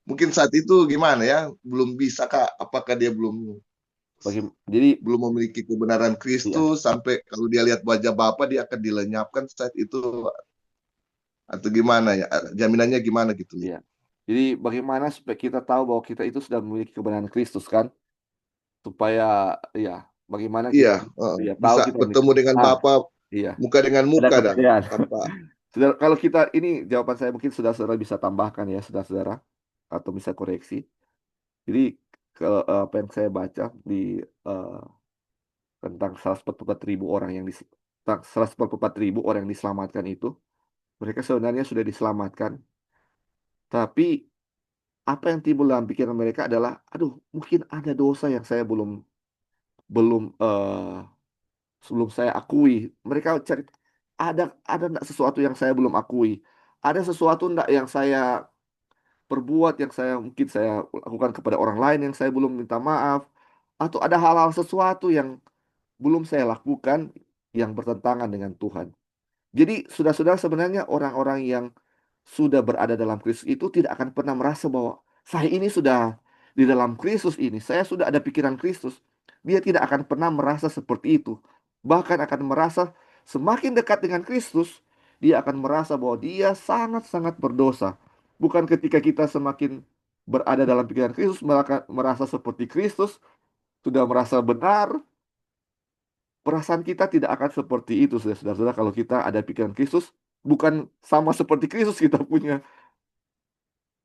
D: Mungkin saat itu gimana ya? Belum bisa Kak? Apakah dia belum
A: Jadi,
D: memiliki kebenaran
A: iya,
D: Kristus sampai kalau dia lihat wajah Bapa dia akan dilenyapkan saat itu atau gimana ya? Jaminannya gimana gitu, Li?
A: iya. Jadi bagaimana supaya kita tahu bahwa kita itu sudah memiliki kebenaran Kristus kan? Supaya ya, bagaimana
D: Iya,
A: kita ya tahu
D: bisa
A: kita
D: bertemu dengan
A: ah,
D: Bapa
A: iya,
D: muka dengan
A: ada
D: muka dan
A: kepercayaan.
D: tanpa
A: Kalau kita ini jawaban saya mungkin saudara-saudara bisa tambahkan ya, saudara-saudara, atau bisa koreksi. Jadi kalau apa yang saya baca di eh, tentang 144.000 orang yang 144.000 orang yang diselamatkan itu, mereka sebenarnya sudah diselamatkan, tapi apa yang timbul dalam pikiran mereka adalah, aduh, mungkin ada dosa yang saya belum belum sebelum saya akui. Mereka cari, ada enggak sesuatu yang saya belum akui? Ada sesuatu enggak yang saya perbuat, yang mungkin saya lakukan kepada orang lain yang saya belum minta maaf? Atau ada hal-hal sesuatu yang belum saya lakukan yang bertentangan dengan Tuhan? Jadi sudah-sudah sebenarnya orang-orang yang sudah berada dalam Kristus itu tidak akan pernah merasa bahwa saya ini sudah di dalam Kristus ini, saya sudah ada pikiran Kristus. Dia tidak akan pernah merasa seperti itu. Bahkan akan merasa semakin dekat dengan Kristus, dia akan merasa bahwa dia sangat-sangat berdosa. Bukan ketika kita semakin berada dalam pikiran Kristus, merasa seperti Kristus, sudah merasa benar, perasaan kita tidak akan seperti itu, saudara-saudara. Kalau kita ada pikiran Kristus, bukan sama seperti Kristus kita punya.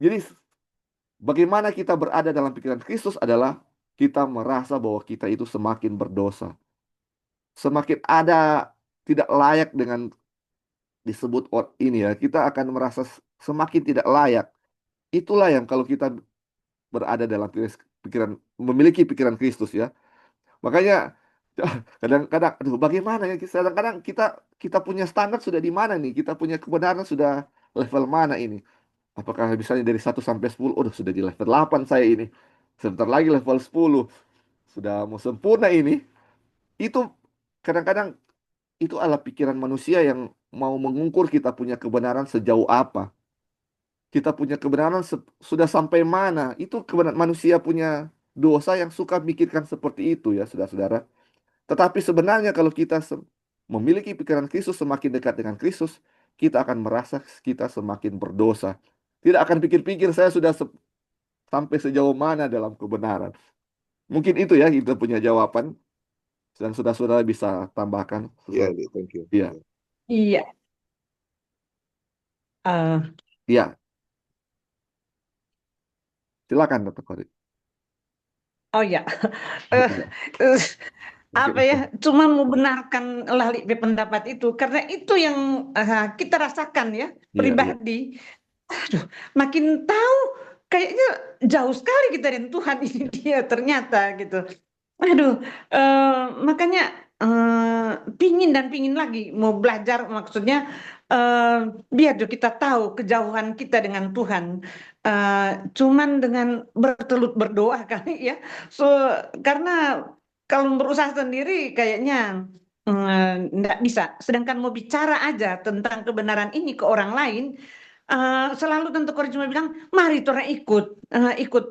A: Jadi, bagaimana kita berada dalam pikiran Kristus adalah kita merasa bahwa kita itu semakin berdosa. Semakin ada tidak layak dengan disebut ini ya, kita akan merasa semakin tidak layak. Itulah yang kalau kita berada dalam pikiran, memiliki pikiran Kristus ya. Makanya kadang-kadang, aduh, bagaimana ya? Kadang-kadang kita kita punya standar sudah di mana nih? Kita punya kebenaran sudah level mana ini? Apakah misalnya dari 1 sampai 10, oh, sudah di level 8 saya ini. Sebentar lagi level 10. Sudah mau sempurna ini. Itu kadang-kadang itu adalah pikiran manusia yang mau mengukur kita punya kebenaran sejauh apa. Kita punya kebenaran sudah sampai mana. Itu kebenaran manusia punya dosa yang suka mikirkan seperti itu ya, saudara-saudara. Tetapi sebenarnya kalau kita memiliki pikiran Kristus, semakin dekat dengan Kristus, kita akan merasa kita semakin berdosa. Tidak akan pikir-pikir saya sudah sampai sejauh mana dalam kebenaran. Mungkin itu ya kita punya jawaban dan saudara-saudara bisa tambahkan
D: Iya,
A: sesuatu.
D: Li, thank you.
A: Iya,
C: Iya. Eh,
A: iya, Silakan Dr. Kori.
C: Oh ya, Eh,
A: Iya,
C: eh, apa
A: oke.
C: ya? Cuma membenarkan Lali pendapat itu karena itu yang kita rasakan ya
A: Iya, iya.
C: pribadi. Aduh, makin tahu kayaknya jauh sekali kita dan Tuhan ini dia ternyata gitu. Aduh, makanya pingin dan pingin lagi mau belajar maksudnya eh, biar juga kita tahu kejauhan kita dengan Tuhan. Cuman dengan bertelut berdoa kali ya. So karena kalau berusaha sendiri kayaknya nggak bisa. Sedangkan mau bicara aja tentang kebenaran ini ke orang lain, selalu Tante Kori cuma bilang, mari orang ikut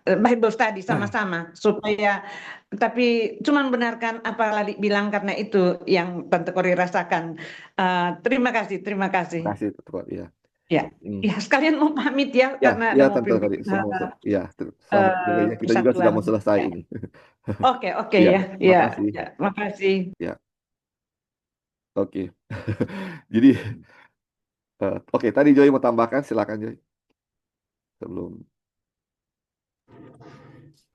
C: Bible study sama-sama supaya tapi cuman benarkan apa Lali bilang karena itu yang Tante Kori rasakan. Terima kasih, terima kasih.
A: Terima kasih Dr. Kori. Ya.
C: Ya,
A: Ini.
C: ya sekalian mau pamit ya
A: Ya,
C: karena
A: ya
C: ada mau
A: Tante Kori. Selamat, ya, selamat juga ya. Kita juga sudah
C: persatuan.
A: mau selesai
C: Ya.
A: ini.
C: Oke, oke
A: Ya,
C: ya, ya,
A: makasih.
C: ya, makasih.
A: Ya, oke. Jadi, oke, tadi Joy mau tambahkan, silakan Joy. Sebelum.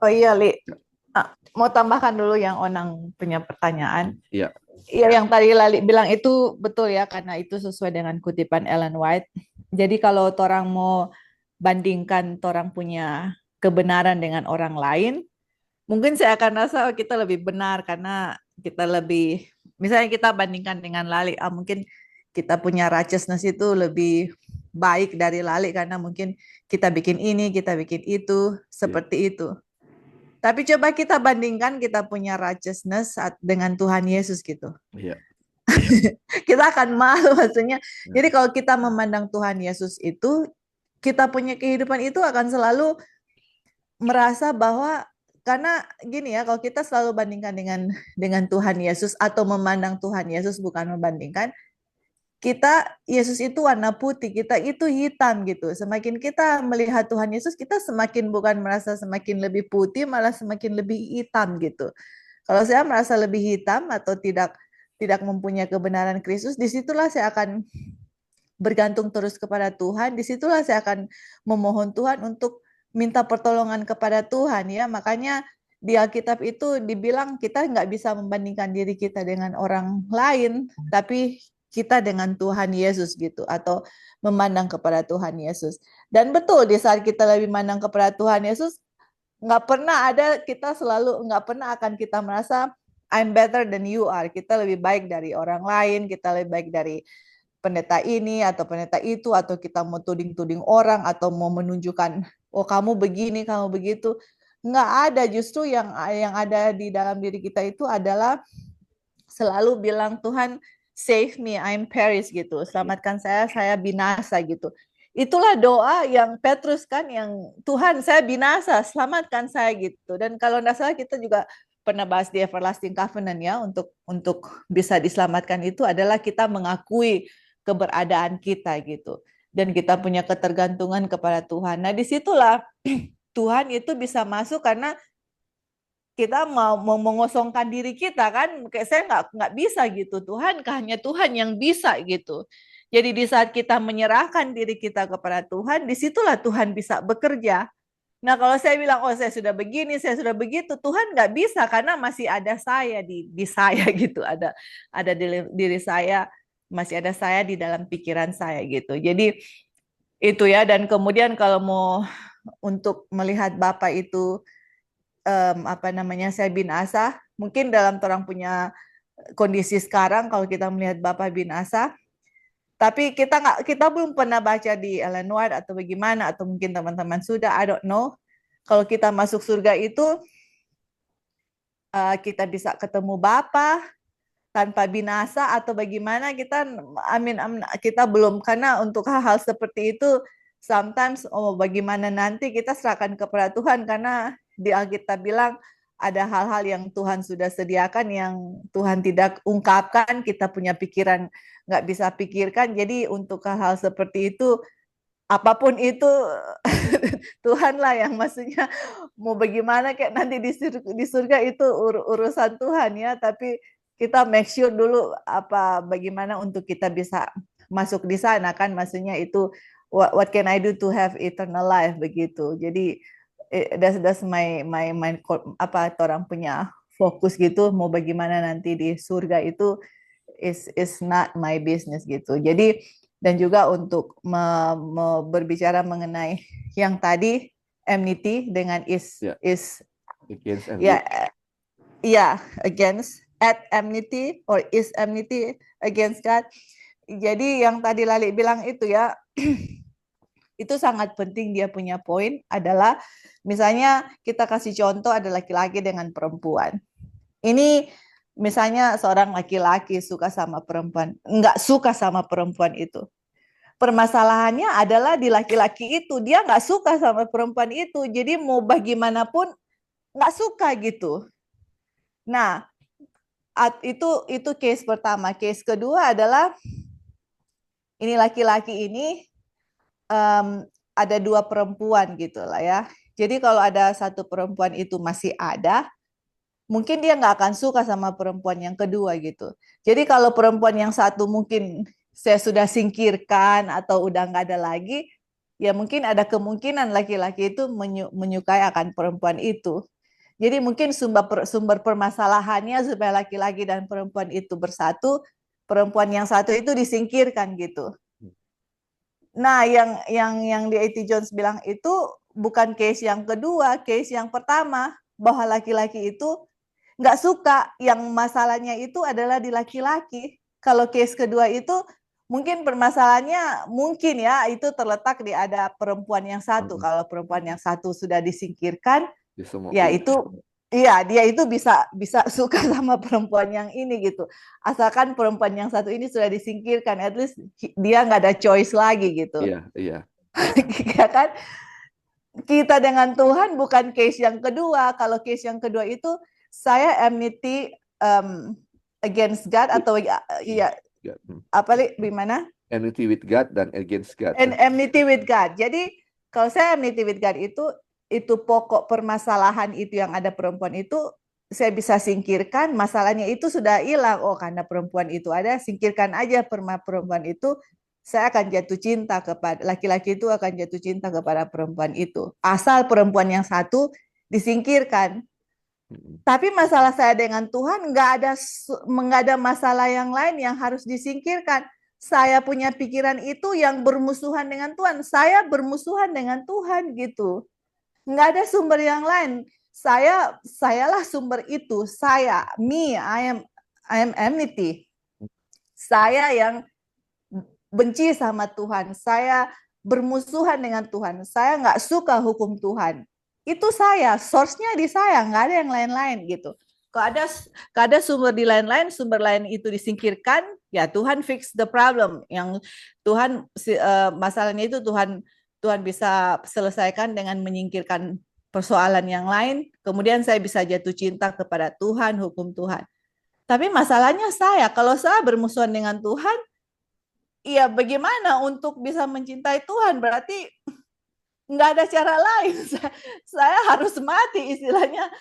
B: Oh iya, Li.
A: Ya,
B: Mau tambahkan dulu yang Onang punya pertanyaan.
A: iya,
B: Iya, yang tadi Lali bilang itu betul ya, karena itu sesuai dengan kutipan Ellen White. Jadi kalau orang mau bandingkan orang punya kebenaran dengan orang lain, mungkin saya akan rasa kita lebih benar karena kita lebih, misalnya kita bandingkan dengan Lali, mungkin kita punya righteousness itu lebih baik dari Lali karena mungkin kita bikin ini, kita bikin itu, seperti itu. Tapi coba kita bandingkan kita punya righteousness dengan Tuhan Yesus gitu.
A: iya.
B: Kita akan malu maksudnya.
A: Ya.
B: Jadi kalau kita memandang Tuhan Yesus itu, kita punya kehidupan itu akan selalu merasa bahwa karena gini ya, kalau kita selalu bandingkan dengan Tuhan Yesus atau memandang Tuhan Yesus bukan membandingkan, kita Yesus itu warna putih, kita itu hitam gitu. Semakin kita melihat Tuhan Yesus, kita semakin bukan merasa semakin lebih putih, malah semakin lebih hitam gitu. Kalau saya merasa lebih hitam atau tidak mempunyai kebenaran Kristus, disitulah saya akan bergantung terus kepada Tuhan. Disitulah saya akan memohon Tuhan untuk minta pertolongan kepada Tuhan ya. Makanya di Alkitab itu dibilang kita nggak bisa membandingkan diri kita dengan orang lain, tapi kita dengan Tuhan Yesus gitu, atau memandang kepada Tuhan Yesus. Dan betul di saat kita lebih memandang kepada Tuhan Yesus, nggak pernah ada kita selalu nggak pernah akan kita merasa I'm better than you are. Kita lebih baik dari orang lain, kita lebih baik dari pendeta ini atau pendeta itu, atau kita mau tuding-tuding orang atau mau menunjukkan oh kamu begini, kamu begitu. Nggak ada, justru yang ada di dalam diri kita itu adalah selalu bilang Tuhan save me, I'm perish gitu. Selamatkan saya binasa gitu. Itulah doa yang Petrus kan, yang Tuhan saya binasa, selamatkan saya gitu. Dan kalau tidak salah kita juga pernah bahas di Everlasting Covenant ya, untuk bisa diselamatkan itu adalah kita mengakui keberadaan kita gitu. Dan kita punya ketergantungan kepada Tuhan. Nah disitulah Tuhan itu bisa masuk karena kita mau mengosongkan diri kita kan, kayak saya nggak bisa gitu. Tuhan hanya Tuhan yang bisa gitu. Jadi di saat kita menyerahkan diri kita kepada Tuhan, disitulah Tuhan bisa bekerja. Nah kalau saya bilang oh saya sudah begini, saya sudah begitu, Tuhan nggak bisa karena masih ada saya di saya gitu, ada diri saya, masih ada saya di dalam pikiran saya gitu. Jadi itu ya. Dan kemudian kalau mau untuk melihat Bapak itu saya binasa, mungkin dalam orang punya kondisi sekarang kalau kita melihat Bapak binasa, tapi kita belum pernah baca di Ellen White atau bagaimana, atau mungkin teman-teman sudah, I don't know. Kalau kita masuk surga itu kita bisa ketemu Bapa tanpa binasa atau bagaimana, kita amin kita belum, karena untuk hal-hal seperti itu sometimes bagaimana nanti kita serahkan kepada Tuhan, karena di Alkitab bilang ada hal-hal yang Tuhan sudah sediakan yang Tuhan tidak ungkapkan, kita punya pikiran nggak bisa pikirkan. Jadi untuk hal-hal seperti itu, apapun itu Tuhanlah yang maksudnya mau bagaimana kayak nanti di surga itu urusan Tuhan ya, tapi kita make sure dulu bagaimana untuk kita bisa masuk di sana kan, maksudnya itu what can I do to have eternal life begitu. Jadi that's my apa orang punya fokus gitu, mau bagaimana nanti di surga itu is not my business gitu. Jadi dan juga untuk berbicara mengenai yang tadi enmity dengan
A: Yeah.
B: is
A: Against and
B: ya
A: with.
B: against at enmity or is enmity against God. Jadi yang tadi Lali bilang itu ya itu sangat penting, dia punya poin adalah misalnya kita kasih contoh ada laki-laki dengan perempuan. Ini misalnya seorang laki-laki suka sama perempuan, nggak suka sama perempuan itu. Permasalahannya adalah di laki-laki itu, dia nggak suka sama perempuan itu, jadi mau bagaimanapun nggak suka gitu. Nah, itu case pertama. Case kedua adalah ini laki-laki ini ada dua perempuan gitu lah ya. Jadi kalau ada satu perempuan itu masih ada, mungkin dia nggak akan suka sama perempuan yang kedua gitu. Jadi kalau perempuan yang satu mungkin saya sudah singkirkan atau udah nggak ada lagi, ya mungkin ada kemungkinan laki-laki itu menyukai akan perempuan itu. Jadi mungkin sumber permasalahannya supaya laki-laki dan perempuan itu bersatu, perempuan yang satu itu disingkirkan gitu. Nah, yang di A.T. Jones bilang itu bukan case yang kedua, case yang pertama bahwa laki-laki itu nggak suka, yang masalahnya itu adalah di laki-laki. Kalau case kedua itu mungkin permasalahannya mungkin ya itu terletak di ada perempuan yang satu. Kalau perempuan yang satu sudah disingkirkan, ya itu iya dia itu bisa suka sama perempuan yang ini gitu. Asalkan perempuan yang satu ini sudah disingkirkan, at least dia nggak ada choice lagi gitu.
A: Iya, iya.
B: Ya kan? Kita dengan Tuhan bukan case yang kedua. Kalau case yang kedua itu saya enmity against God atau ya apa gimana?
A: Enmity with God dan against God.
B: And enmity with God. Jadi kalau saya enmity with God itu pokok permasalahan itu yang ada perempuan itu saya bisa singkirkan, masalahnya itu sudah hilang. Oh, karena perempuan itu ada, singkirkan aja perempuan itu, saya akan jatuh cinta kepada laki-laki itu akan jatuh cinta kepada perempuan itu. Asal perempuan yang satu disingkirkan. Tapi masalah saya dengan Tuhan nggak ada masalah yang lain yang harus disingkirkan. Saya punya pikiran itu yang bermusuhan dengan Tuhan. Saya bermusuhan dengan Tuhan gitu. Nggak ada sumber yang lain. Sayalah sumber itu. Saya, I am enmity. Saya yang benci sama Tuhan. Saya bermusuhan dengan Tuhan. Saya nggak suka hukum Tuhan. Itu saya, source-nya di saya, nggak ada yang lain-lain gitu. Kalau ada sumber di lain-lain, sumber lain itu disingkirkan, ya Tuhan fix the problem. Yang Tuhan masalahnya itu Tuhan bisa selesaikan dengan menyingkirkan persoalan yang lain. Kemudian saya bisa jatuh cinta kepada Tuhan, hukum Tuhan. Tapi masalahnya kalau saya bermusuhan dengan Tuhan, ya bagaimana untuk bisa mencintai Tuhan? Berarti nggak ada cara lain. Saya harus mati istilahnya.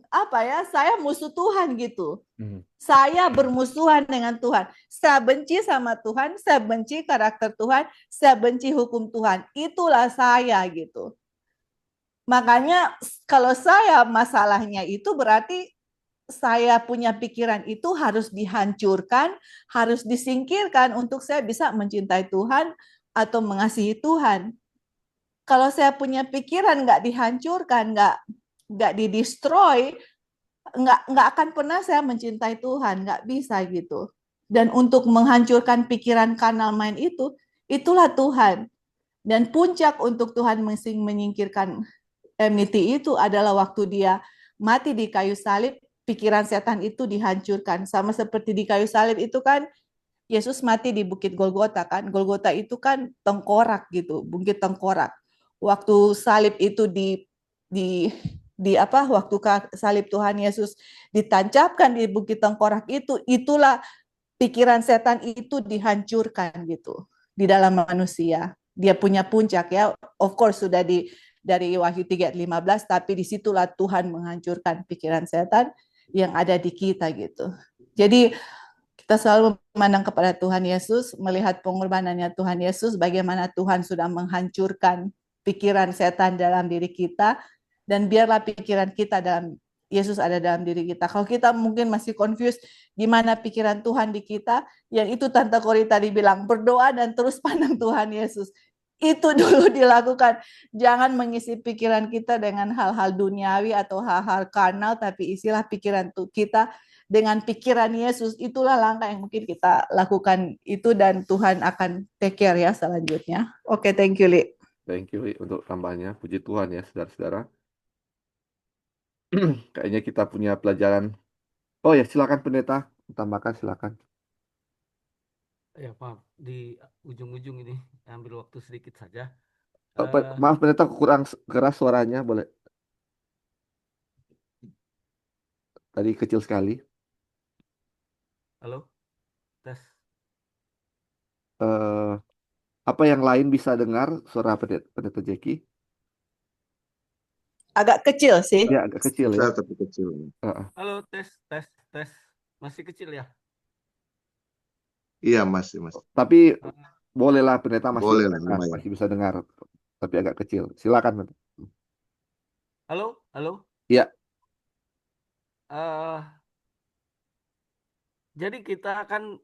B: Apa ya? Saya musuh Tuhan gitu. Saya bermusuhan dengan Tuhan. Saya benci sama Tuhan. Saya benci karakter Tuhan. Saya benci hukum Tuhan. Itulah saya gitu. Makanya kalau saya masalahnya itu berarti saya punya pikiran itu harus dihancurkan, harus disingkirkan untuk saya bisa mencintai Tuhan atau mengasihi Tuhan. Kalau saya punya pikiran nggak dihancurkan, nggak didestroy, nggak akan pernah saya mencintai Tuhan, nggak bisa gitu. Dan untuk menghancurkan pikiran kanal mind itu, itulah Tuhan. Dan puncak untuk Tuhan menyingkirkan enmity itu adalah waktu dia mati di kayu salib, pikiran setan itu dihancurkan. Sama seperti di kayu salib itu kan, Yesus mati di Bukit Golgota kan. Golgota itu kan tengkorak gitu, bukit tengkorak. Waktu salib itu waktu salib Tuhan Yesus ditancapkan di bukit tengkorak itulah pikiran setan itu dihancurkan gitu di dalam manusia. Dia punya puncak ya. Of course sudah dari Wahyu 3:15, tapi disitulah Tuhan menghancurkan pikiran setan yang ada di kita gitu. Jadi Kita selalu memandang kepada Tuhan Yesus, melihat pengorbanannya Tuhan Yesus, bagaimana Tuhan sudah menghancurkan pikiran setan dalam diri kita, dan biarlah pikiran kita dalam Yesus ada dalam diri kita. Kalau kita mungkin masih confused gimana pikiran Tuhan di kita, yang itu Tante Kori tadi bilang, berdoa dan terus pandang Tuhan Yesus. Itu dulu dilakukan. Jangan mengisi pikiran kita dengan hal-hal duniawi atau hal-hal karnal, tapi isilah pikiran kita dengan pikiran Yesus. Itulah langkah yang mungkin kita lakukan itu, dan Tuhan akan take care ya selanjutnya. Oke, thank you, Li.
A: Thank you, Li, untuk tambahannya. Puji Tuhan ya, saudara-saudara. Kayaknya kita punya pelajaran. Oh ya, silakan pendeta. Tambahkan, silakan.
E: Ya, maaf, di ujung-ujung ini ambil waktu sedikit saja.
A: Maaf, pendeta, kurang keras suaranya. Boleh? Tadi kecil sekali.
E: Halo, tes.
A: Eh, apa yang lain bisa dengar suara pendeta Jackie?
B: Agak kecil sih.
A: Ya, agak kecil ya.
D: Bisa tapi kecil.
E: Halo, tes. Masih kecil ya?
D: Iya, masih, Mas.
A: Tapi bolehlah pendeta
D: Boleh lah, lumayan.
A: masih bisa dengar, tapi agak kecil. Silakan. Pendeta.
E: Halo.
A: Iya.
E: Jadi kita kan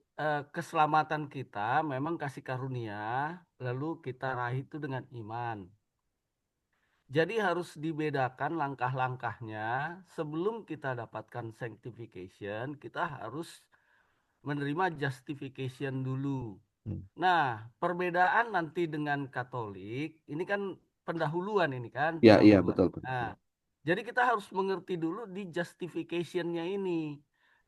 E: keselamatan kita memang kasih karunia, lalu kita raih itu dengan iman. Jadi harus dibedakan langkah-langkahnya. Sebelum kita dapatkan sanctification, kita harus menerima justification dulu. Nah, perbedaan nanti dengan Katolik, ini kan pendahuluan ini kan,
A: Iya,
E: pendahuluan.
A: betul.
E: Nah, jadi kita harus mengerti dulu di justification-nya ini.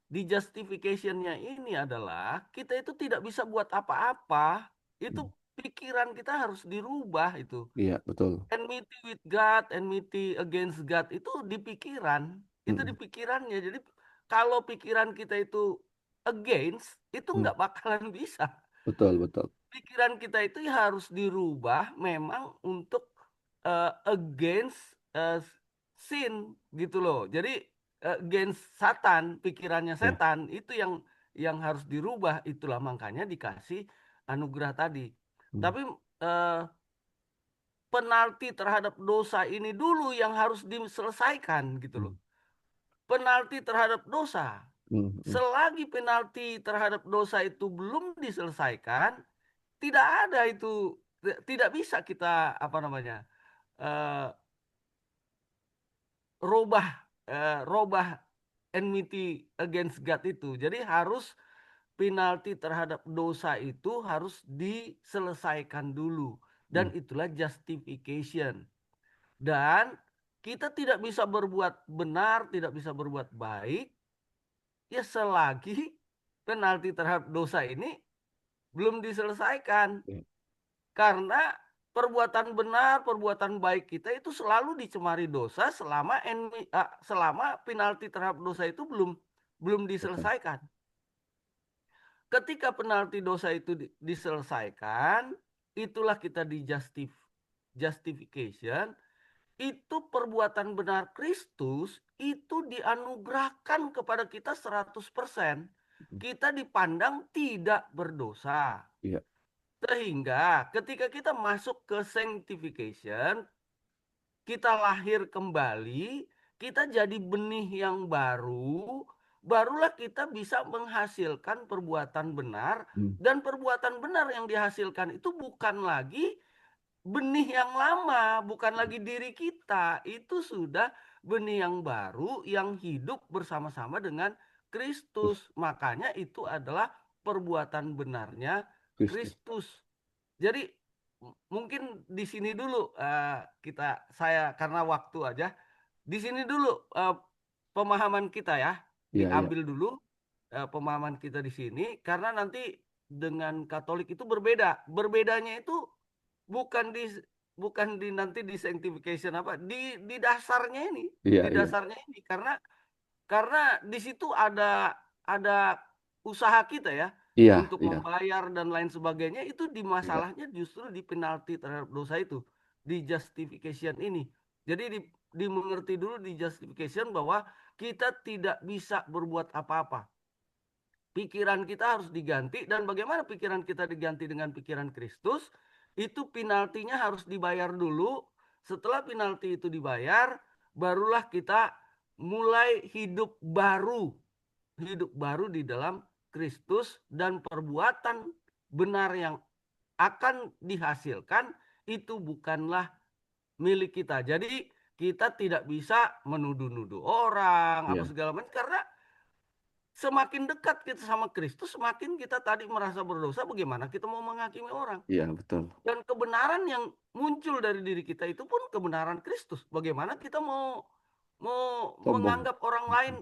E: Di justification-nya ini adalah kita itu tidak bisa buat apa-apa. Itu pikiran kita harus dirubah itu.
A: Iya, betul.
E: Enmity with God, enmity against God itu di pikiran. Itu di pikirannya. Jadi kalau pikiran kita itu against, itu nggak bakalan bisa.
A: Betul.
E: Pikiran kita itu harus dirubah memang untuk against sin gitu loh. Jadi against Satan, pikirannya setan itu yang harus dirubah. Itulah makanya dikasih anugerah tadi. Tapi penalti terhadap dosa ini dulu yang harus diselesaikan gitu loh. Penalti terhadap dosa. Selagi penalti terhadap dosa itu belum diselesaikan, tidak ada itu, tidak bisa kita robah enmity against God itu. Jadi harus penalti terhadap dosa itu harus diselesaikan dulu, dan itulah justification. Dan kita tidak bisa berbuat benar, tidak bisa berbuat baik ya selagi penalti terhadap dosa ini belum diselesaikan. Karena perbuatan benar, perbuatan baik kita itu selalu dicemari dosa selama penalti terhadap dosa itu belum diselesaikan. Ketika penalti dosa itu diselesaikan, itulah kita di justification. Itu perbuatan benar Kristus itu dianugerahkan kepada kita 100%. Kita dipandang tidak berdosa.
A: Iya.
E: Sehingga ketika kita masuk ke sanctification, kita lahir kembali, kita jadi benih yang baru, barulah kita bisa menghasilkan perbuatan benar. Dan perbuatan benar yang dihasilkan itu bukan lagi benih yang lama, bukan lagi diri kita. Itu sudah benih yang baru yang hidup bersama-sama dengan Kristus. Makanya itu adalah perbuatan benarnya Kristus. Jadi mungkin di sini dulu saya karena waktu aja, di sini dulu pemahaman kita ya, diambil dulu pemahaman kita di sini, karena nanti dengan Katolik itu berbeda. Berbedanya itu bukan di nanti di sanctification di dasarnya ini, dasarnya ini, karena di situ ada usaha kita ya, untuk membayar dan lain sebagainya. Itu di masalahnya justru di penalti terhadap dosa itu, di justification ini. Jadi dimengerti dulu di justification bahwa kita tidak bisa berbuat apa-apa. pikiran kita harus diganti, dan bagaimana pikiran kita diganti dengan pikiran Kristus, itu penaltinya harus dibayar dulu. Setelah penalti itu dibayar, barulah kita mulai hidup baru di dalam Kristus, dan perbuatan benar yang akan dihasilkan itu bukanlah milik kita. Jadi kita tidak bisa menuduh-nuduh orang apa
A: Iya,
E: segala macam, karena semakin dekat kita sama Kristus, semakin kita tadi merasa berdosa, bagaimana kita mau menghakimi orang.
A: iya betul.
E: Dan kebenaran yang muncul dari diri kita itu pun kebenaran Kristus. Bagaimana kita mau
A: Sombong.
E: menganggap orang lain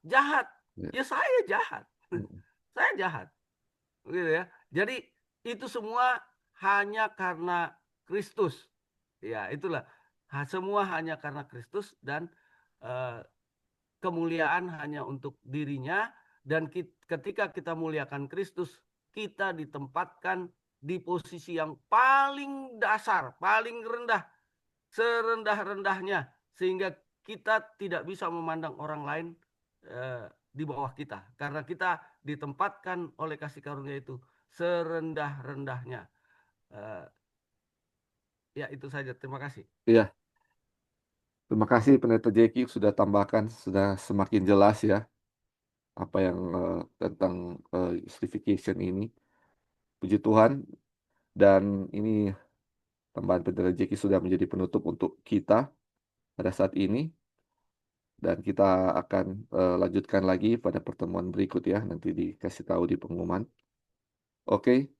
E: jahat?
A: Ya.
E: Ya saya jahat.
A: Mm.
E: Saya jahat. Gitu ya. Jadi itu semua hanya karena Kristus. Ya, itulah. Semua hanya karena Kristus, dan kemuliaan hanya untuk dirinya. Dan ketika kita muliakan Kristus, kita ditempatkan di posisi yang paling dasar, paling rendah, serendah-rendahnya, sehingga kita tidak bisa memandang orang lain di bawah kita, karena kita ditempatkan oleh kasih karunia itu serendah-rendahnya. Ya, itu saja. Terima kasih.
A: Iya, terima kasih Pendeta Jeki sudah tambahkan, sudah semakin jelas ya apa yang tentang justification ini. Puji Tuhan, dan ini tambahan Pendeta Jeki sudah menjadi penutup untuk kita pada saat ini, dan kita akan lanjutkan lagi pada pertemuan berikut ya, nanti dikasih tahu di pengumuman. Oke.